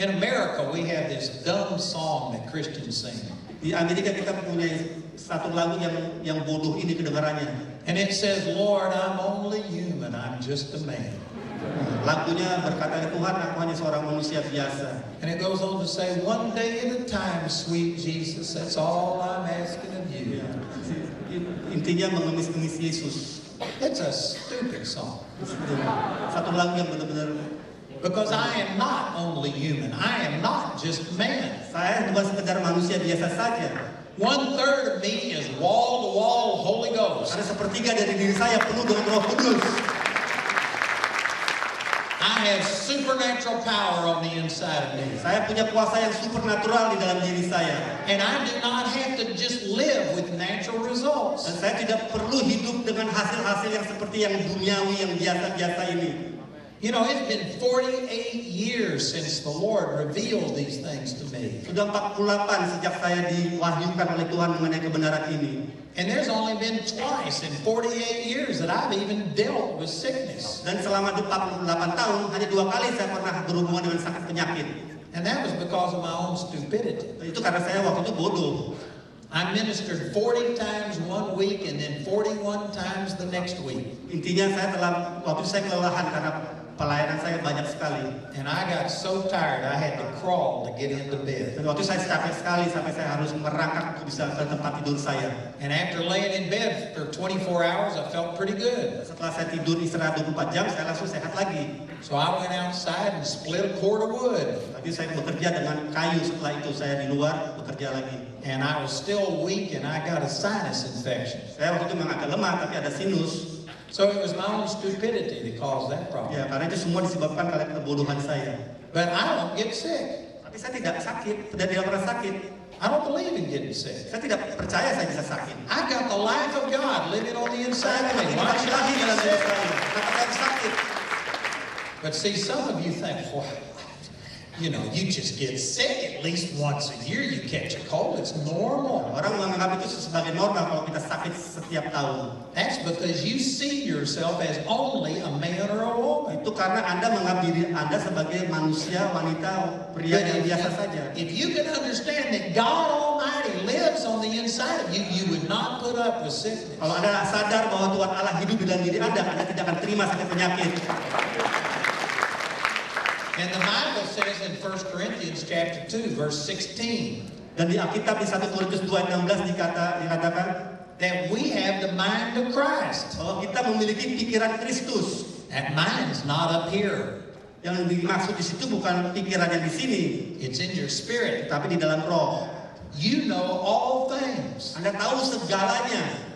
In America, we have this dumb song that Christians sing. Di Amerika kita punya satu lagu yang bodoh ini kedengarannya. And it says, Lord, I'm only human, I'm just a man. Lagunya berkata, Tuhan, aku hanya seorang manusia biasa. And it goes on to say, one day at a time, sweet Jesus, that's all I'm asking of you. Intinya mengemis-ngemis Yesus. It's a stupid song. Satu lagu yang benar-benar. Because I am not only human, I am not just man. Saya bukan sekedar manusia biasa saja. 1/3 of me is wall-to-wall Holy Ghost. Ada sepertiga dari diri saya penuh dengan Roh Kudus. I have supernatural power on the inside of me. Saya punya kuasa yang supernatural di dalam diri saya. And I do not have to just live with natural results. Dan saya tidak perlu hidup dengan hasil-hasil yang seperti yang duniawi, yang biasa-biasa ini. You know, it's been 48 years since the Lord revealed these things to me. Sudah 48 sejak saya diwahyukan oleh Tuhan mengenai kebenaran ini. And there's only been twice in 48 years that I've even dealt with sickness. Dan selama 48 tahun, hanya 2 kali saya pernah berhubungan dengan sakit penyakit. And that was because of my own stupidity. Itu karena saya waktu itu bodoh. I ministered 40 times one week and then 41 times the next week. Intinya waktu itu saya kelelahan karena pelayanan saya banyak sekali. And I got so tired I had to crawl to get into bed. Dan waktu itu saya capek sekali sampai saya harus merangkak untuk bisa ke tempat tidur saya. And after laying in bed for 24 hours, I felt pretty good. Setelah saya tidur istirahat 24 jam, saya langsung sehat lagi. So I went outside and split a cord of wood. Tapi saya bekerja dengan kayu. Setelah itu saya di luar bekerja lagi. And I was still weak and I got a sinus infection. Saya waktu itu memang agak lemah, tapi ada sinus. So it was my own stupidity that caused that problem. Ya, karena itu semua disebabkan oleh kebodohan saya. But I don't get sick. Tapi saya tidak sakit, tidak pernah sakit. I don't believe in getting sick. Saya tidak percaya saya bisa sakit. I got the life of God living on the inside Saya of me. memang Why tidak should I lahir dalam get diri sick? saya. Kenapa saya harus sakit? But see, some of you think, well, you know, you just get sick at least once a year. You catch a cold. It's normal. Orang menganggap itu sebagai normal kalau kita sakit setiap tahun. That's because you see yourself as only a man or a woman. Itu karena Anda menganggap diri Anda sebagai manusia, wanita, pria yang biasa saja. If you can understand that God Almighty lives on the inside of you, you would not put up with sickness. Kalau Anda sadar bahwa Tuhan Allah hidup di dalam diri Anda tidak akan terima sakit penyakit. And the Bible says in 1 Corinthians chapter 2, verse 16, Dan di Alkitab di 1 Korintus 2:16 dikatakan that we have the mind of Christ. bahwa kita memiliki pikiran Kristus. That mind's not up here. Yang dimaksud di situ bukan pikiran yang di sini, It's in your spirit. tapi di dalam roh. You know all things. Anda tahu segalanya.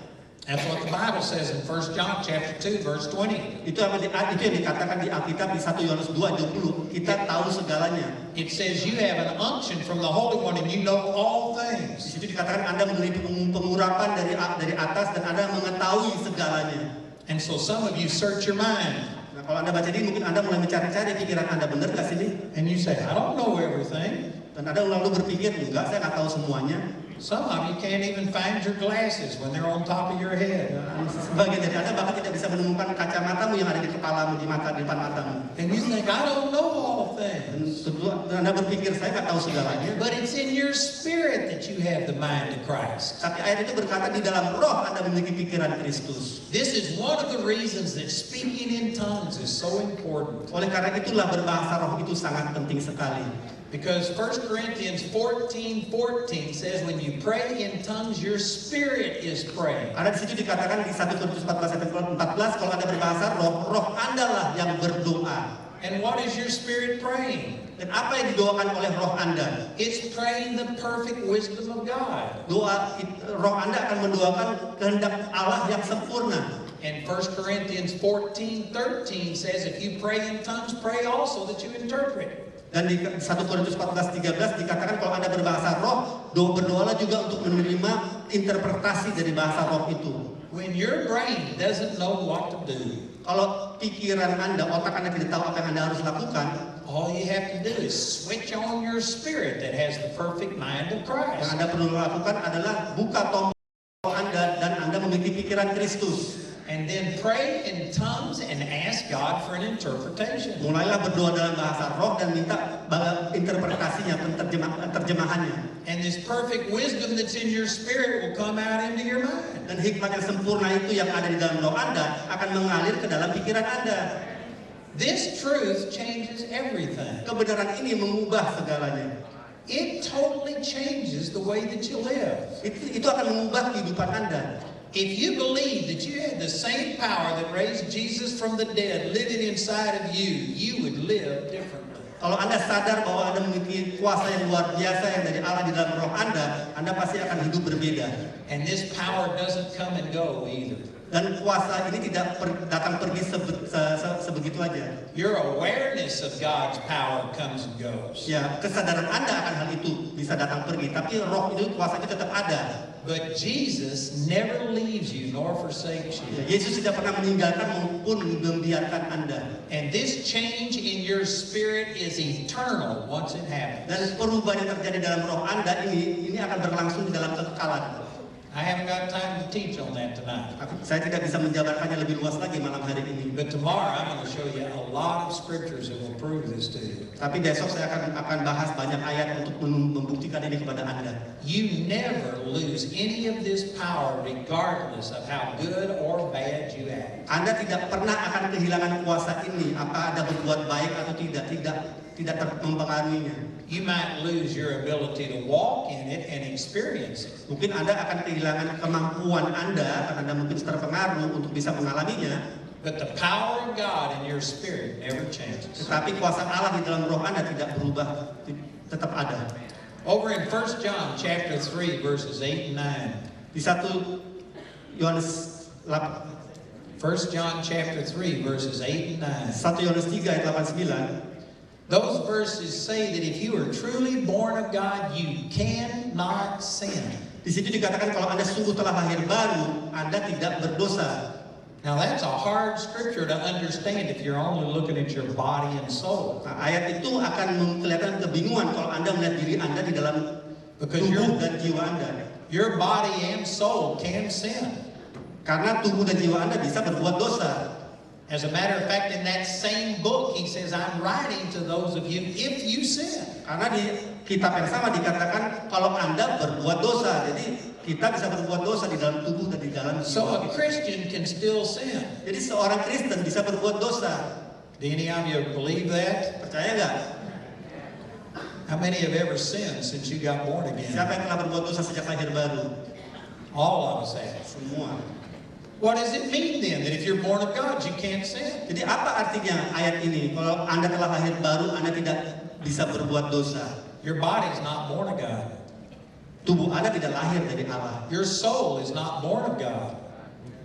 That's what the Bible says in 1 John chapter 2, verse 20. Itu yang dikatakan di Alkitab di 1 Yohanes 2:20. Kita tahu segalanya. It says you have an unction from the Holy One and you know all Di things. situ dikatakan Anda memiliki pengurapan dari atas dan Anda mengetahui segalanya. And so some of you search your mind Nah, kalau Anda baca ini mungkin Anda mulai mencari-cari pikiran Anda, benar nggak sih ini? and you say, I don't know everything. Dan Anda lalu berpikir, enggak, saya nggak tahu semuanya. Some of you can't even find your glasses when they're on top of your head. Dan sebagian dari Anda bahkan tidak bisa menemukan kacamatamu yang ada di kepalamu, di depan matamu. And you think, I don't know all things. Dan Anda berpikir, saya nggak tahu segalanya. But it's in your spirit that you have the mind of Christ. Tapi ayat itu berkata di dalam roh Anda memiliki pikiran Kristus. This is one of the reasons that speaking in tongues is so important. Oleh karena itulah berbahasa roh itu sangat penting sekali. Because 1 Corinthians 14:14 says when you pray in tongues, your spirit is praying. Ada di situ dikatakan di 1 Korintus 14 ayat 14 kalau Anda berbahasa roh, roh Anda lah yang berdoa. And what is your spirit praying? Dan apa yang didoakan oleh roh Anda? It's praying the perfect wisdom of God. Roh Anda akan mendoakan kehendak Allah yang sempurna. And 1 Corinthians 14:13 says if you pray in tongues, pray also that you interpret. Dan di 1 Korintus 14:13 dikatakan kalau Anda berbahasa roh, berdoalah juga untuk menerima interpretasi dari bahasa roh itu. When your brain doesn't know what to do, Kalau pikiran Anda, otak Anda tidak tahu apa yang Anda harus lakukan, all you have to do is switch on your spirit that has the perfect mind of yang Christ. Anda perlu lakukan adalah buka tombol Anda dan Anda memiliki pikiran Kristus. And then pray in tongues and ask God for an interpretation. Mulailah berdoa dalam bahasa roh dan minta interpretasinya, terjemahannya. And this perfect wisdom that's in your spirit will come out into your mind. Dan hikmat yang sempurna itu yang ada di dalam roh Anda akan mengalir ke dalam pikiran Anda. This truth changes everything. Kebenaran ini mengubah segalanya. It totally changes the way that you live. Itu akan mengubah kehidupan Anda. If you believe that you had the same power that raised Jesus from the dead living inside of you, you would live differently. Kalau Anda sadar bahwa Anda memiliki kuasa yang luar biasa yang dari Allah di dalam roh Anda pasti akan hidup berbeda. And this power doesn't come and go either. Dan kuasa ini tidak datang pergi sebegitu aja. Your awareness of God's power comes and goes. Ya, kesadaran Anda akan hal itu bisa datang pergi, tapi roh itu kuasa itu tetap ada. But Jesus never leaves you nor forsakes you. Ya, Yesus tidak pernah meninggalkan maupun membiarkan Anda. And this change in your spirit is eternal once it happens. Dan perubahan yang terjadi dalam roh Anda ini akan berlangsung di dalam kekekalan. I haven't got time to teach on that tonight. Saya tidak bisa menjabarkannya lebih luas lagi malam hari ini. But tomorrow I'm going to show you a lot of scriptures that will prove this to you. Tapi besok saya akan bahas banyak ayat untuk membuktikan ini kepada Anda. You never lose any of this power regardless of how good or bad you act. Anda tidak pernah akan kehilangan kuasa ini, apa Anda berbuat baik atau tidak mempengaruhinya. You might lose your ability to walk in it and experience it. Mungkin Anda akan kehilangan kemampuan Anda karena Anda mungkin terpengaruh untuk bisa mengalaminya. But the power of God in your spirit never changes. Tetapi kuasa Allah di dalam roh Anda tidak berubah, tetap ada. Over in 1 John chapter 3 verses 8 and 9. Di 1 Yohanes 8. 1 John chapter 3 verses 8 and 9. 1 Yohanes 3 ayat 8-9. Those verses say that if you are truly born of God, you cannot sin. Di situ dikatakan kalau Anda sungguh telah lahir baru, Anda tidak berdosa. Now that's a hard scripture to understand if you're only looking at your body and soul. Nah, ayat itu akan kelihatan kebingungan kalau Anda melihat diri Anda di dalam tubuh dan jiwa Anda. Your body and soul can sin. Karena tubuh dan jiwa Anda bisa berbuat dosa. As a matter of fact, in that same book, he says, I'm writing to those of you if you sin. Karena di kitab yang sama dikatakan kalau Anda berbuat dosa. Jadi kita bisa berbuat dosa di dalam tubuh dan di dalam So jiwa. a Christian can still sin. Jadi seorang Kristen bisa berbuat dosa. Do any of you believe that? Percaya nggak? How many have ever sinned since you got born again? Siapa yang telah berbuat dosa sejak lahir baru? All of us have. Semua. What does it mean then that if you're born of God, you can't sin? Jadi apa artinya ayat ini? Kalau Anda telah lahir baru, Anda tidak bisa berbuat dosa. Your body's not born of God. Tubuh Anda tidak lahir dari Allah. Your soul is not born of God.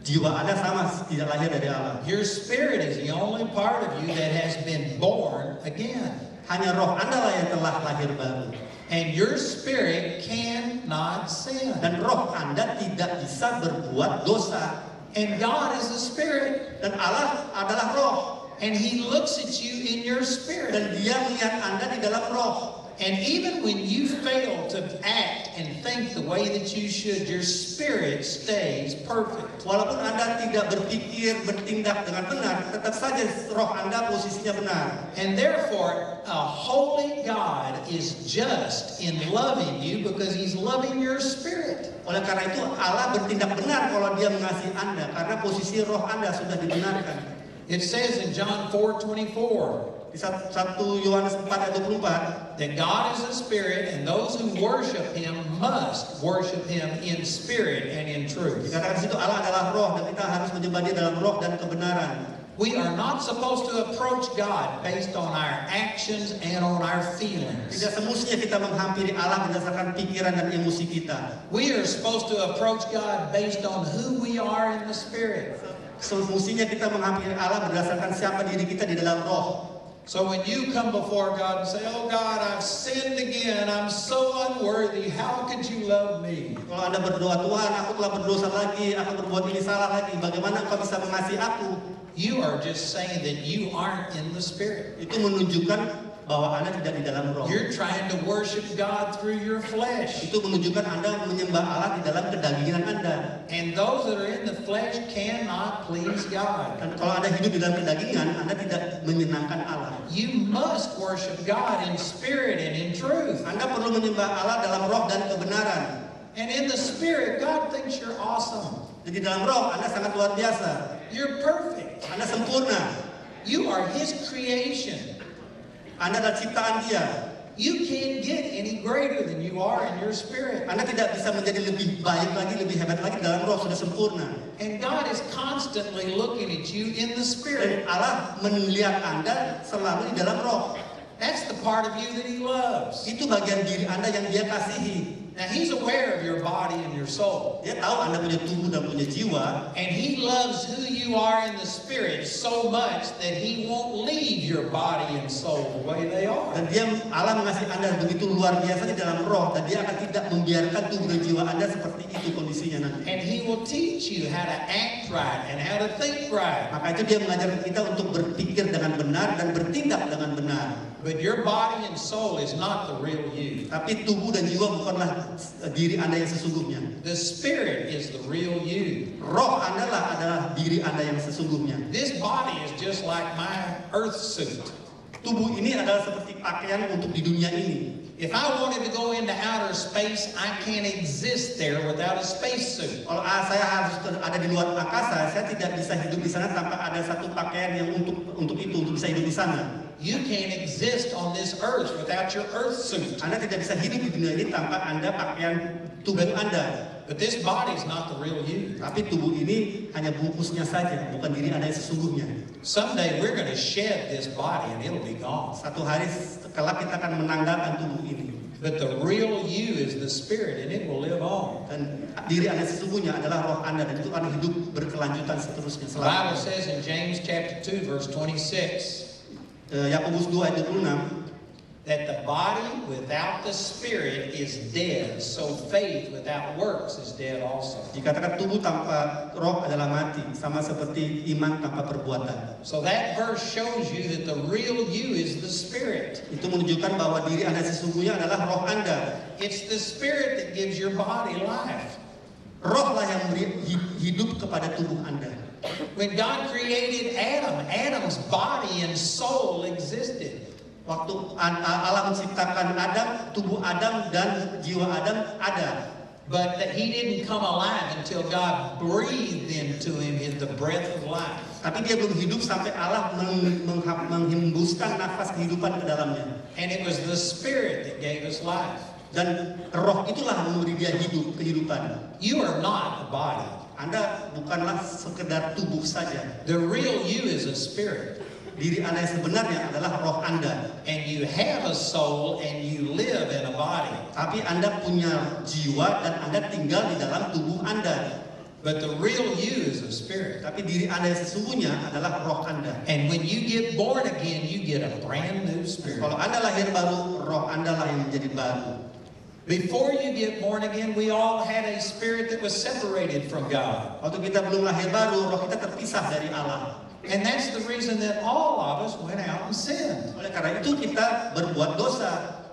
Jiwa Anda sama tidak lahir dari Allah. Your spirit is the only part of you that has been born again. Hanya roh Anda lah yang telah lahir baru. And your spirit cannot sin. Dan roh Anda tidak bisa berbuat dosa. And God is a spirit. Dan Allah adalah roh. And He looks at you in your spirit. Dan Dia melihat Anda di dalam roh. And even when you fail to act and think the way that you should, your spirit stays perfect. Walaupun Anda tidak berpikir, bertindak dengan benar, tetap saja roh Anda posisinya benar. And therefore, a holy God is just in loving you because He's loving your spirit. Oleh karena itu Allah bertindak benar kalau Dia mengasihi Anda karena posisi roh Anda sudah dibenarkan. It says in John 4:24. Di 1 Yohanes 4 ayat 24 that God is a spirit and those who worship Him must worship Him in spirit and in truth. dikatakan di situ Allah adalah roh dan kita harus menyembah Dia dalam roh dan kebenaran. We are not supposed to approach God based on our actions and on our feelings. Tidak semestinya kita menghampiri Allah berdasarkan pikiran dan emosi kita. We are supposed to approach God based on who we are in the spirit. Semestinya kita menghampiri Allah berdasarkan siapa diri kita di dalam roh. So when you come before God and say, "Oh God, I've sinned again. I'm so unworthy. How could you love me?" Kalau Anda berdoa, Tuhan, aku telah berdosa lagi, aku berbuat ini salah lagi. Bagaimana Engkau bisa mengasihi aku? You are just saying that you aren't in the spirit. Itu menunjukkan bahwa Anda tidak di dalam roh. You're trying to worship God through your flesh. Itu menunjukkan Anda menyembah Allah di dalam kedagingan Anda. And those that are in the flesh cannot please God. Dan kalau Anda hidup di dalam kedagingan, Anda tidak menyenangkan Allah. You must worship God in spirit and in truth. Anda perlu menyembah Allah dalam roh dan kebenaran. And in the spirit, God thinks you're awesome. Jadi dalam roh Anda sangat luar biasa. You're perfect. Anda sempurna. You are His creation. Anda adalah ciptaan Dia. You can't get any greater than you are in your spirit. Anda tidak bisa menjadi lebih baik lagi, lebih hebat lagi dalam roh, sudah sempurna. And God is constantly looking at you in the Dan spirit. Allah melihat Anda selalu di dalam roh. That's the part of you that He loves. Itu bagian diri Anda yang Dia kasihi. Now he's aware of your body and your soul. Dia tahu Anda punya tubuh dan punya jiwa. And he loves who you are in the spirit so much that he won't leave your body and soul the way they are. Dan Allah mengasihi Anda begitu luar biasa di dalam roh, dan dia akan tidak membiarkan tubuh dan jiwa Anda seperti itu kondisinya nanti. And he will teach you how to act right and how to think right. Maka itu dia mengajar kita untuk berpikir dengan benar dan bertindak dengan benar. But your body and soul is not the real you. Tapi tubuh dan jiwa bukanlah diri Anda yang sesungguhnya. The spirit is the real you. Roh Anda adalah diri Anda yang sesungguhnya. This body is just like my earth suit. Tubuh ini adalah seperti pakaian untuk di dunia ini. If I wanted to go into outer space, I can't exist there without a spacesuit. Kalau saya harus ada di luar angkasa, saya tidak bisa hidup di sana tanpa ada satu pakaian yang untuk bisa hidup di sana. You can't exist on this earth without your earth suit. Anda tidak bisa hidup di dunia ini tanpa Anda pakaian tubuh Anda. But this body is not the real you. Tapi tubuh ini hanya bungkusnya saja, bukan diri Anda yang sesungguhnya. Someday we're going to shed this body and it'll be gone. Satu hari kelak kita akan menanggalkan tubuh ini. But the real you is the spirit and it will live on. Dan diri Anda sesungguhnya adalah roh Anda, dan itu akan hidup berkelanjutan seterusnya The Bible selamanya. says in James chapter 2 verse 26 Yakobus 2 ayat 26 that the body without the spirit is dead, so faith without works is dead also. dikatakan tubuh tanpa roh adalah mati, sama seperti iman tanpa perbuatan. So that verse shows you that the real you is the spirit. Itu menunjukkan bahwa diri Anda sesungguhnya adalah roh Anda. It's the spirit that gives your body life. Rohlah yang memberi hidup kepada tubuh Anda. When God created Adam, Adam's body and soul existed. Waktu Allah menciptakan Adam, tubuh Adam dan jiwa Adam ada. But that he didn't come alive until God breathed into him the breath of life. Tapi dia belum hidup sampai Allah menghembuskan nafas kehidupan ke dalamnya. And it was the spirit that gave us life. Dan roh itulah yang memberi dia hidup, kehidupan. You are not a body. Anda bukanlah sekedar tubuh saja. The real you is a spirit. Diri Anda yang sebenarnya adalah roh Anda. And you have a soul and you live in a body. Tapi Anda punya jiwa dan Anda tinggal di dalam tubuh Anda. But the real you is a spirit. Tapi diri Anda yang sesungguhnya adalah roh Anda. And when you get born again, you get a brand new spirit. Kalau Anda lahir baru, roh Anda lah yang menjadi baru. Before you get born again, we all had a spirit that was separated from God. Waktu kita belum lahir baru, roh kita terpisah dari Allah. And that's the reason that all of us went out and sinned. Oleh karena itu kita berbuat dosa.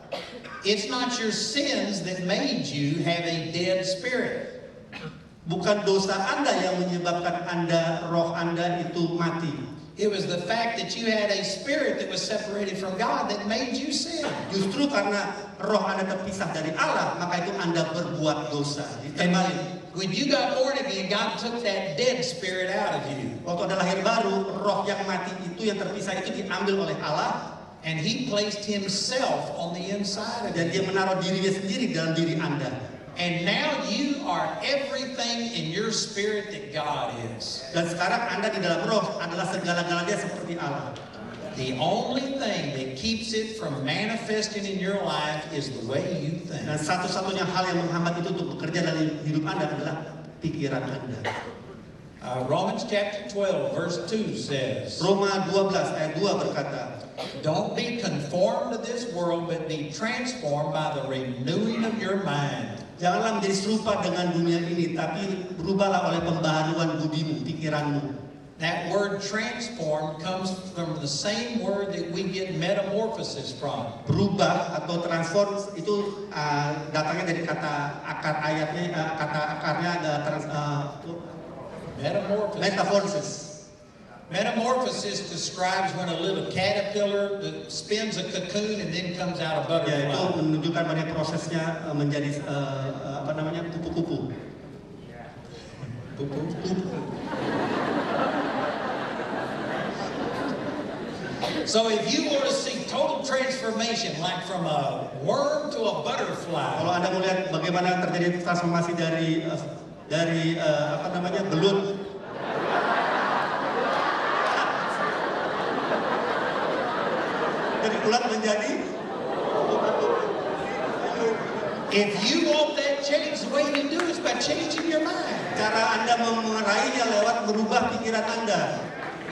It's not your sins that made you have a dead spirit. Bukan dosa Anda yang menyebabkan roh Anda itu mati. It was the fact that you had a spirit that was separated from God that made you sin. Justru karena roh Anda terpisah dari Allah, maka itu Anda berbuat dosa. And Terbalik. when you got born again, God took that dead spirit out of you. Waktu Anda lahir baru, roh yang mati itu, yang terpisah itu diambil oleh Allah. And He placed Himself on the inside of Dan dia you. menaruh dirinya sendiri dalam diri Anda. And now you are everything in your spirit that God is. Dan sekarang Anda di dalam roh adalah segala-galanya seperti Allah. The only thing that keeps it from manifesting in your life is the way you think. Dan satu-satunya hal yang menghambat itu untuk bekerja dalam hidup Anda adalah pikiran Anda. Romans chapter 12 verse 2 says, Roma 12 ayat 2 berkata, don't be conformed to this world, but be transformed by the renewing of your mind. janganlah menjadi serupa dengan dunia ini, tapi berubahlah oleh pembaharuan budimu, pikiranmu. That word transformed comes from the same word that we get metamorphosis from. Berubah atau transform itu datangnya dari kata akar ayatnya, kata akarnya ada Metamorphosis. metamorphosis. Metamorphosis describes when a little caterpillar that spins a cocoon and then comes out a Ya, itu butterfly. menunjukkan bagaimana prosesnya menjadi kupu-kupu. So if you want to see total transformation, like from a worm to a butterfly, Kalau Anda melihat bagaimana terjadi transformasi dari belut dari ulat menjadi if you want that changing your mind. Cara Anda meraihnya lewat merubah pikiran Anda.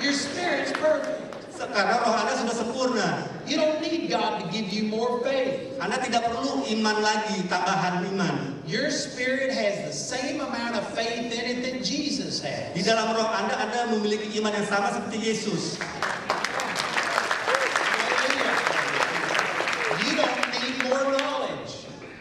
Your spirit's perfect. Karena roh Anda sudah sempurna. You don't need God to give you more faith. Anda tidak perlu iman lagi, tambahan iman. Your spirit has the same amount of faith in it that Jesus has. Di dalam roh Anda memiliki iman yang sama seperti Yesus. You don't need more knowledge.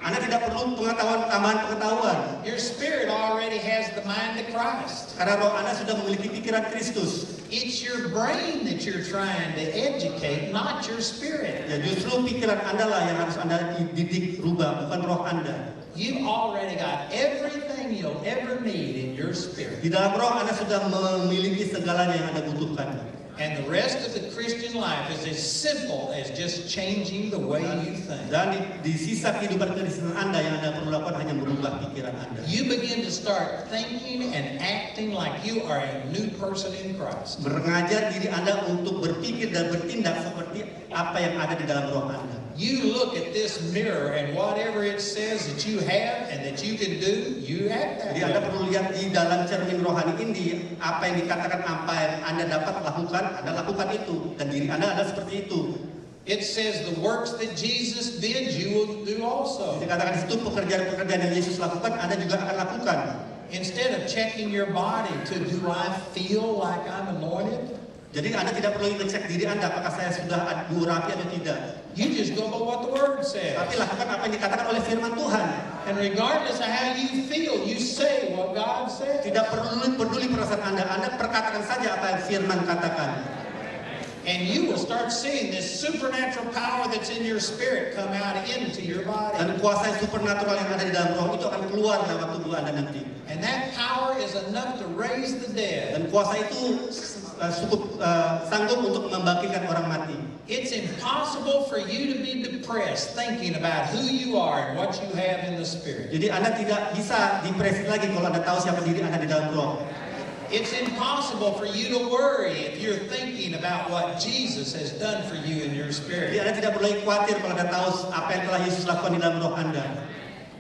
Anda tidak perlu tambahan pengetahuan. Your spirit already has the mind of Christ. Karena roh Anda sudah memiliki pikiran Kristus. It's your brain that you're trying to educate, not your spirit. Ya, justru pikiran Anda lah yang harus Anda dididik, rubah, bukan roh Anda. You've already got everything you'll ever need in your spirit. Di dalam roh Anda sudah memiliki segalanya yang Anda butuhkan. And the rest of the Christian life is as simple as just changing the way you think. Dan di sisa kehidupan Kristen Anda yang Anda perlu lakukan hanya merubah pikiran Anda. You begin to start thinking and acting like you are a new person in Christ. Mengajar diri Anda untuk berpikir dan bertindak seperti apa yang ada di dalam roh Anda. You look at this mirror and whatever it says that you have and that you can do, you act that Jadi Anda way. perlu lihat di dalam cermin rohani ini apa yang dikatakan, apa yang Anda dapat lakukan, Anda lakukan itu, dan diri Anda seperti itu. It says the works that Jesus did, you will do also. Dikatakan di situ pekerjaan-pekerjaan yang Yesus lakukan, Anda juga akan lakukan. Instead of checking your body to do I feel like I'm anointed, Jadi Anda tidak perlu ngecek diri Anda apakah saya sudah diurapi atau tidak. you just go by what the Word says. Tapi lakukan apa yang dikatakan oleh firman Tuhan. And regardless of how you feel, you say what God says. Tidak peduli perasaan Anda perkatakan saja apa yang firman katakan. And you will start seeing this supernatural power that's in your spirit come out into your body. Dan kuasa yang supernatural yang ada di dalam roh itu akan keluar lewat tubuh Anda nanti. And that power is enough to raise the dead. Dan kuasa itu cukup sanggup untuk membangkitkan orang mati. It's impossible for you to be depressed thinking about who you are and what you have in the spirit. Jadi Anda tidak bisa depresi lagi kalau Anda tahu siapa diri Anda di dalam roh. It's impossible for you to worry if you're thinking about what Jesus has done for you in your Jadi spirit. Anda tidak perlu khawatir kalau Anda tahu apa yang telah Yesus lakukan di dalam roh Anda.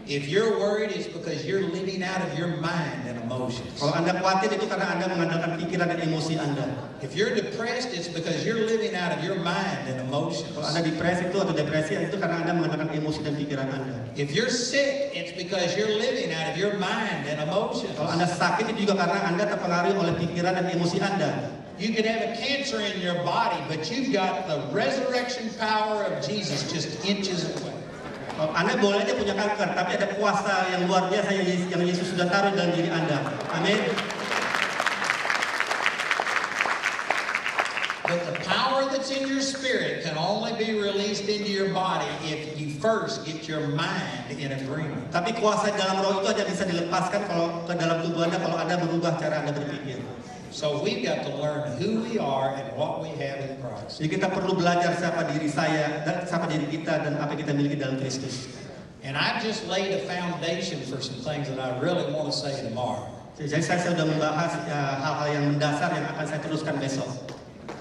If you're worried, it's because you're living out of your mind and emotions. Kalau Anda khawatir itu karena Anda mengandalkan pikiran dan emosi Anda. If you're depressed, it's because you're living out of your mind and emotions. Kalau Anda depresi itu atau depresi itu karena Anda mengandalkan emosi dan pikiran Anda. If you're sick, it's because you're living out of your mind and emotions. Kalau Anda sakit itu juga karena Anda terpengaruhi oleh pikiran dan emosi Anda. You could have a cancer in your body, but you've got the resurrection power of Jesus just inches away. Anda boleh aja punya kanker, tapi ada kuasa yang luar biasa yang Yesus sudah taruh dalam diri Anda. Amin. But the power that's in your spirit can only be released into your body if you first get your mind in agreement. Tapi kuasa dalam roh itu aja bisa dilepaskan kalau ke dalam tubuh Anda kalau Anda berubah cara Anda berpikir. So we've got to learn who we are and what we have in Christ. Jadi kita perlu belajar siapa diri saya, dan siapa diri kita dan apa yang kita miliki dalam Kristus. And I just laid a foundation for some things that I really want to say tomorrow. Jadi saya sudah membahas hal-hal yang mendasar yang akan saya teruskan besok.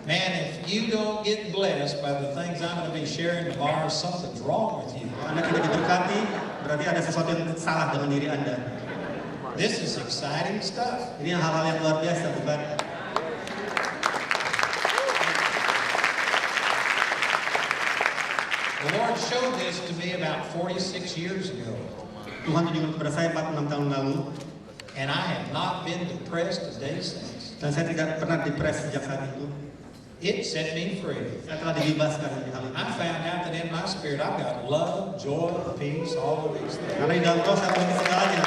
Man, if you don't get blessed by the things I'm going to be sharing tomorrow, something's wrong with you. Kalau Anda tidak diberkati, berarti ada sesuatu yang salah dengan diri Anda. This is exciting stuff. Ini hal-hal yang luar biasa, bukan? The Lord showed this to me about 46 years ago. Tuhan tunjukkan kepada saya 46 tahun lalu, And I have not been depressed a day since. dan saya tidak pernah depresi sejak saat itu. It set me free. Saya telah dibebaskan dari hal itu. I found out that in my spirit I've got love, joy, peace, all of these things. Karena di dalam roh saya memiliki segalanya.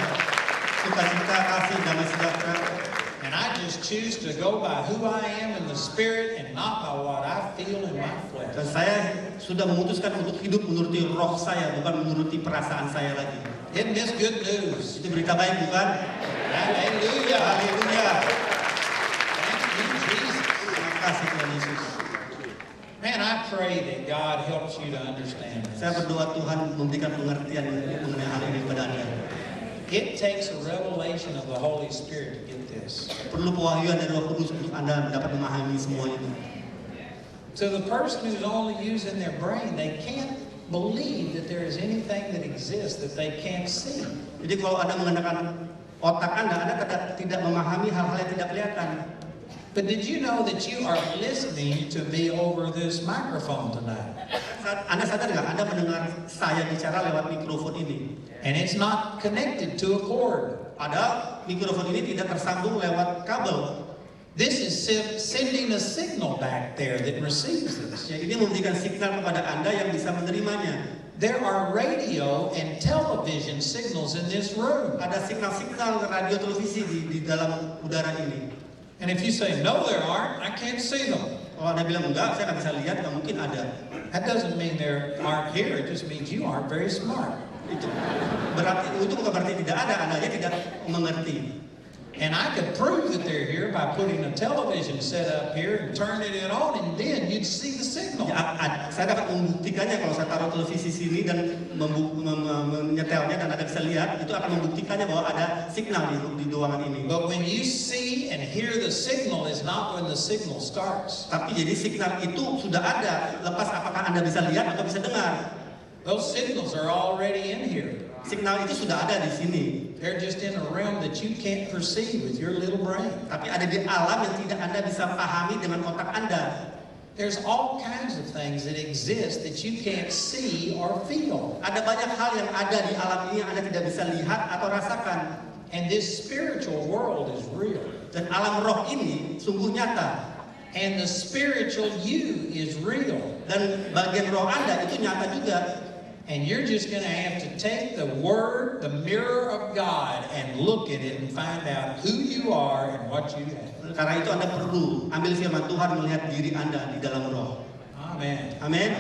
Sukacita, kasih, damai sejahtera. And I just choose to go by who I am in the spirit and not by what I feel in my flesh. Dan saya sudah memutuskan untuk hidup menuruti roh saya, bukan menuruti perasaan saya lagi. Isn't this good news? Itu berita baik, bukan? Hallelujah. Haleluya. Thank you, Jesus. Terima kasih Tuhan Yesus. Man, I pray that God helps you to understand Saya this. berdoa Tuhan memberikan pengertian mengenai hal ini kepada Anda. It takes a revelation of the Holy Spirit to get this. Perlu pewahyuan dari Roh Kudus untuk Anda dapat memahami semua itu. To the person who's only using their brain, they can't believe that there is anything that exists that they can't see. Jadi kalau Anda mengandalkan otak Anda tidak memahami hal-hal yang tidak kelihatan. But did you know that you are listening to me over this microphone tonight? Anda sadar nggak? Anda mendengar saya bicara lewat mikrofon ini. And it's not connected to a cord. Padahal mikrofon ini tidak tersambung lewat kabel. This is sending a signal back there that receives this. Ya, ini memberikan signal kepada Anda yang bisa menerimanya. There are radio and television signals in this room. Ada signal-signal radio televisi di dalam udara ini. And if you say, no, there aren't, I can't see them. Kalau Anda bilang enggak, saya nggak bisa lihat, nggak mungkin ada. That doesn't mean they aren't here. It just means you aren't very smart. Itu bukan berarti tidak ada, Anda aja tidak mengerti. And I could prove that they're here by putting a television set up here and turning it on, and then you'd see the signal. Ya, saya dapat membuktikannya kalau saya taruh televisi sini dan menyetelnya dan Anda bisa lihat, itu akan membuktikannya bahwa ada signal di ruangan ini. But when you see and hear the signal is not when the signal starts. Tapi jadi signal itu sudah ada, lepas apakah Anda bisa lihat atau bisa dengar. Those signals are already in here. Signal itu sudah ada di sini. They're just in a realm that you can't perceive with your little brain. Tapi ada di alam yang tidak Anda bisa pahami dengan otak Anda. There's all kinds of things that exist that you can't see or feel. Ada banyak hal yang ada di alam ini yang Anda tidak bisa lihat atau rasakan. And this spiritual world is real. Dan alam roh ini sungguh nyata. And the spiritual you is real. Dan bagian roh Anda itu nyata juga. And you're just going to have to take the word, the mirror of God, and look at it and find out who you are and what you have. Karena itu Anda perlu ambil firman Tuhan, melihat diri Anda di dalam roh. Amen. Amin.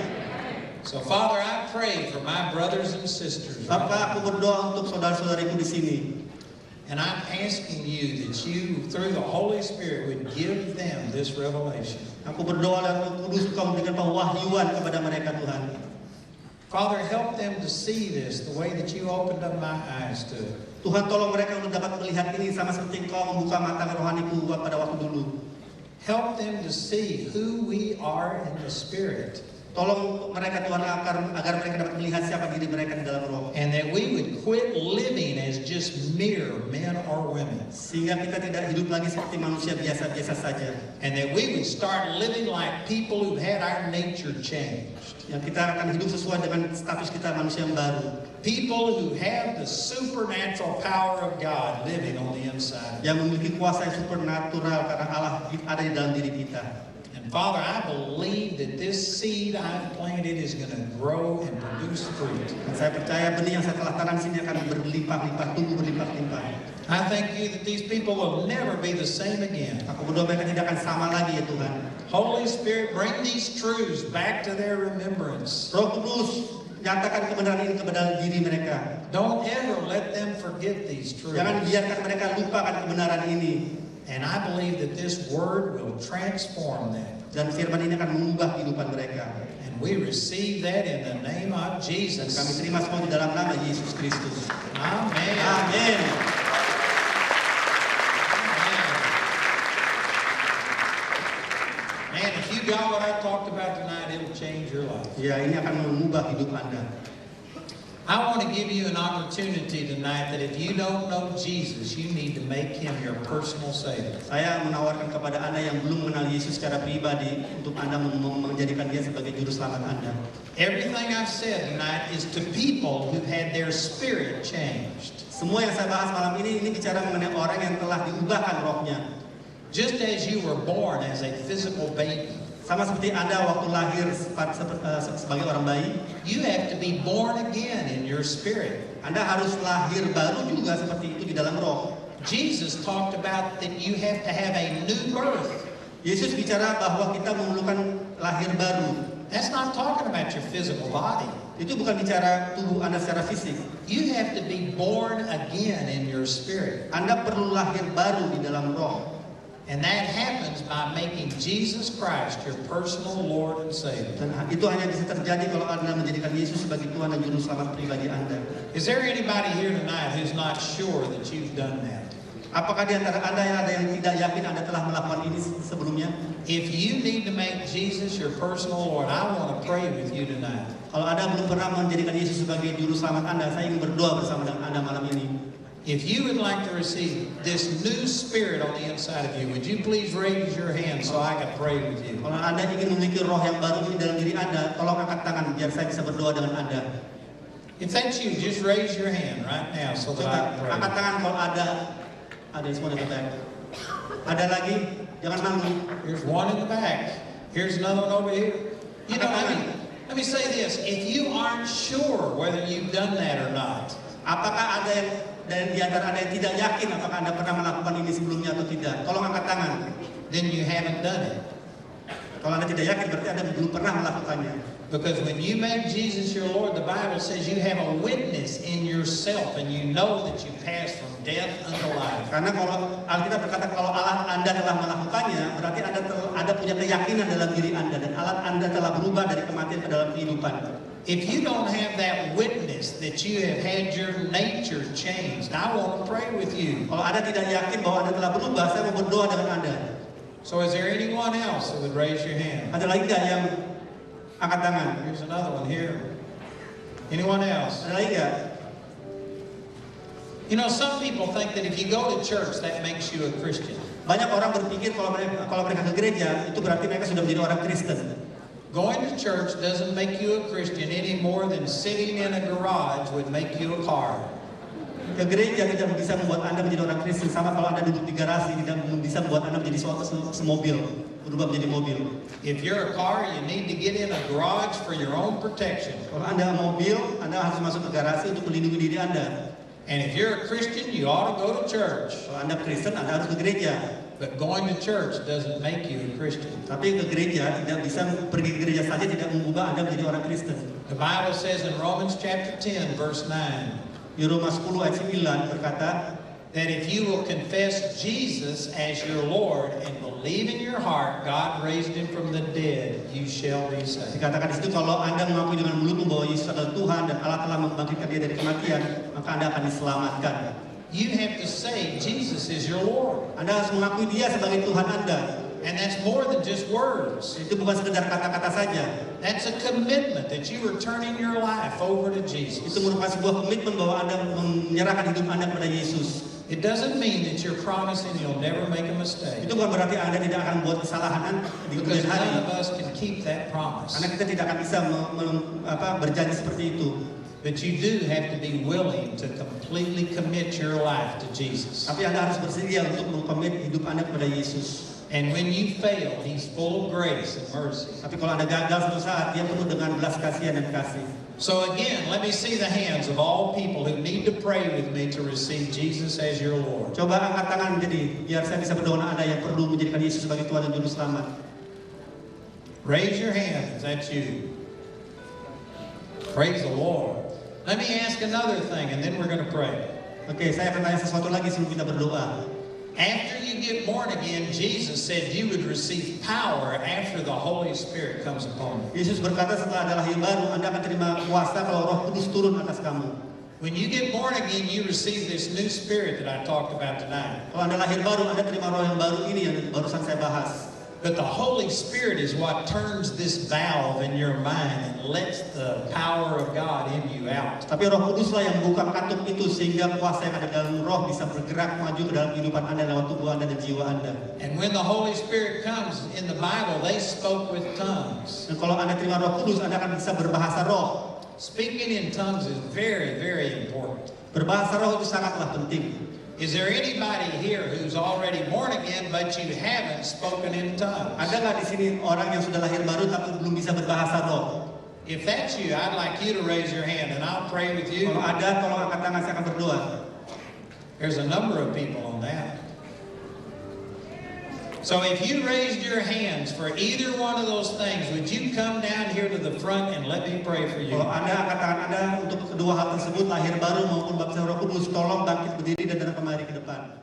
So Father, I pray for my brothers and sisters. Bapa, aku berdoa untuk saudara-saudariku di sini. And I'm asking you that you, through the Holy Spirit, would give them this revelation. Aku berdoa dan Roh Kudus Kau memberikan pewahyuan kepada mereka, Tuhan. Father, help them to see this the way that you opened up my eyes to it. Tuhan, tolong mereka untuk dapat melihat ini sama seperti Engkau membuka mata rohaniku pada waktu dulu. Help them to see who we are in the Spirit. Tolong mereka, Tuhan, agar mereka dapat melihat siapa diri mereka di dalam roh. And that we would quit living as just mere men or women. Sehingga kita tidak hidup lagi seperti manusia biasa-biasa saja. And that we would start living like people who had our nature changed. Yang kita akan hidup sesuai dengan status kita manusia yang baru. People who have the supernatural power of God living on the inside. Yang memiliki kuasa yang supernatural karena Allah ada di dalam diri kita. And Father, I believe that this seed I've planted is going to grow and produce fruit. Dan saya percaya benih yang saya telah tanam sini akan berlimpah-limpah, tumbuh berlimpah-limpah. I thank you that these people will never be the same again. Aku berdoa mereka tidak akan sama lagi, ya Tuhan. Holy Spirit, bring these truths back to their remembrance. Roh Kudus, nyatakan kebenaran ini kepada diri mereka. Don't ever let them forget these truths. Jangan biarkan mereka lupakan kebenaran ini. And I believe that this word will transform them. Dan firman ini akan mengubah kehidupan mereka. And we receive that in the name of Jesus. Kami terima semua di dalam nama Yesus Kristus. Amen. Amin. Man, if you got what I talked about tonight, it'll change your life. Ya, ini akan mengubah hidup Anda. I want to give you an opportunity tonight that if you don't know Jesus, you need to make him your personal savior. Saya menawarkan kepada Anda yang belum mengenal Yesus secara pribadi untuk Anda menjadikan dia sebagai juru selamat Anda. Everything I've said tonight is to people who've had their spirit changed. Semua yang saya bahas malam ini bicara mengenai orang yang telah diubahkan rohnya. Just as you were born as a physical baby, sama seperti Anda waktu lahir sebagai orang bayi, you have to be born again in your spirit. Anda harus lahir baru juga seperti itu di dalam roh. Jesus talked about that you have to have a new birth. Yesus bicara bahwa kita memerlukan lahir baru. That's not talking about your physical body. Itu bukan bicara tubuh Anda secara fisik. You have to be born again in your spirit. Anda perlu lahir baru di dalam roh. And that happens by making Jesus Christ your personal Lord and Savior. Dan itu hanya bisa terjadi kalau Anda menjadikan Yesus sebagai Tuhan dan Juru Selamat pribadi Anda. Is there anybody here tonight who's not sure that you've done that? Apakah di antara Anda yang ada yang tidak yakin Anda telah melakukan ini sebelumnya? If you need to make Jesus your personal Lord, I want to pray with you tonight. Kalau Anda belum pernah menjadikan Yesus sebagai Juru Selamat Anda, saya ingin berdoa bersama dengan Anda malam ini. If you would like to receive this new spirit on the inside of you, would you please raise your hand so I can pray with you? Kalau Anda ingin memiliki roh yang baru ini dalam diri Anda, tolong angkat tangan biar saya bisa berdoa dengan Anda. If that's you, just raise your hand right now so that I Coba can pray. angkat tangan kalau ada semua di back. Ada lagi, jangan malu. Here's one in the back. Here's another one over here. You know, let me say this. If you aren't sure whether you've done that or not, Apakah ada yang dan di antara Anda yang tidak yakin apakah Anda pernah melakukan ini sebelumnya atau tidak? Tolong angkat tangan. then you haven't done it. Kalau Anda tidak yakin berarti Anda belum pernah melakukannya. Because when you make Jesus your Lord, the Bible says you have a witness in yourself and you know that you passed from death unto life. Karena kalau Alkitab berkata kalau Allah Anda telah melakukannya, berarti Anda punya keyakinan dalam diri Anda dan Allah Anda telah berubah dari kematian ke dalam kehidupan. If you don't have that witness that you have had your nature changed, I want to pray with you. Kalau Anda tidak yakin bahwa Anda telah berubah, saya mau berdoa dengan Anda. So is there anyone else that would raise your hand? Ada lagi nggak yang angkat tangan? Here's another one here. Anyone else? Ada lagi nggak? You know, some people think that if you go to church, that makes you a Christian. Banyak orang berpikir kalau mereka ke gereja itu berarti mereka sudah menjadi orang Kristen. Going to church doesn't make you a Christian any more than sitting in a garage would make you a car. Ke gereja tidak bisa membuat Anda menjadi orang Kristen, sama kalau Anda duduk di garasi tidak bisa membuat Anda menjadi semobil, berubah menjadi mobil. If you're a car, you need to get in a garage for your own protection. Kalau Anda mobil, Anda harus masuk ke garasi untuk melindungi diri Anda. And if you're a Christian, you ought to go to church. Kalau Anda Kristen, Anda harus ke gereja. But going to church doesn't make you a Christian. Tapi ke gereja tidak bisa pergi ke gereja saja tidak mengubah Anda menjadi orang Kristen. The Bible says in Romans chapter 10, verse 9, Di Roma 10 ayat 9 berkata, that if you will confess Jesus as your Lord and believe in your heart God raised him from the dead, you shall be saved. dikatakan di situ kalau Anda mengakui dengan mulutmu bahwa Yesus adalah Tuhan dan Allah telah membangkitkan Dia dari kematian, maka Anda akan diselamatkan. You have to say Jesus is your Lord. Anda harus mengakui Dia sebagai Tuhan Anda. And that's more than just words. Itu bukan sekedar kata-kata saja. That's a commitment that you are turning your life over to Itu Jesus. merupakan sebuah komitmen bahwa Anda menyerahkan hidup Anda kepada Yesus. It doesn't mean that you're promising you'll never make a mistake. Itu bukan berarti Anda tidak akan buat kesalahan di Because kemudian hari. none of us can keep that promise. Karena kita tidak akan bisa berjanji seperti itu. But you do have to be willing to completely commit your life to Jesus. Tapi Anda harus bersedia untuk mengkomit hidup Anda kepada Yesus. And when you fail, He's full of grace and mercy. Tapi kalau Anda gagal suatu saat, Dia penuh dengan belas kasihan dan kasih. So again, let me see the hands of all people who need to pray with me to receive Jesus as your Lord. Coba angkat tangan jadi biar saya bisa berdoa Anda yang perlu menjadikan Yesus sebagai Tuhan dan Juru Selamat. Raise your hand if that's you. Praise the Lord. Let me ask another thing and then we're going to pray. Oke, saya akan tanya sesuatu lagi sebelum kita berdoa. After you get born again, Jesus said you would receive power after the Holy Spirit comes upon you. Yesus berkata setelah ada lahir baru, Anda akan terima kuasa kalau Roh Kudus turun atas kamu. When you get born again, you receive this new spirit that I talked about tonight. Kalau Anda lahir baru, Anda terima roh yang baru ini yang barusan saya bahas. But the Holy Spirit is what turns this valve in your mind and lets the power of God in you out. Tapi Roh Kuduslah yang membuka katup itu sehingga kuasa yang ada dalam roh bisa bergerak maju ke dalam kehidupan Anda lewat tubuh Anda dan jiwa Anda. And when the Holy Spirit comes in the Bible, they spoke with tongues. Dan kalau Anda terima Roh Kudus, Anda akan bisa berbahasa roh. Speaking in tongues is very, very important. Berbahasa roh itu sangatlah penting. Is there anybody here who's already born again but you haven't spoken in tongues? Ada nggak di sini orang yang sudah lahir baru tapi belum bisa berbahasa roh? If that's you, I'd like you to raise your hand and I'll pray with you. Kalau ada, tolong angkat tangan, saya akan berdoa. There's a number of people on that. So if you raised your hands for either one of those things, would you come down here to the front and let me pray for you? Kalau Anda angkat tangan Anda untuk kedua hal tersebut, lahir baru maupun baptisan Roh Kudus, tolong bangkit berdiri dan datang kemari ke depan.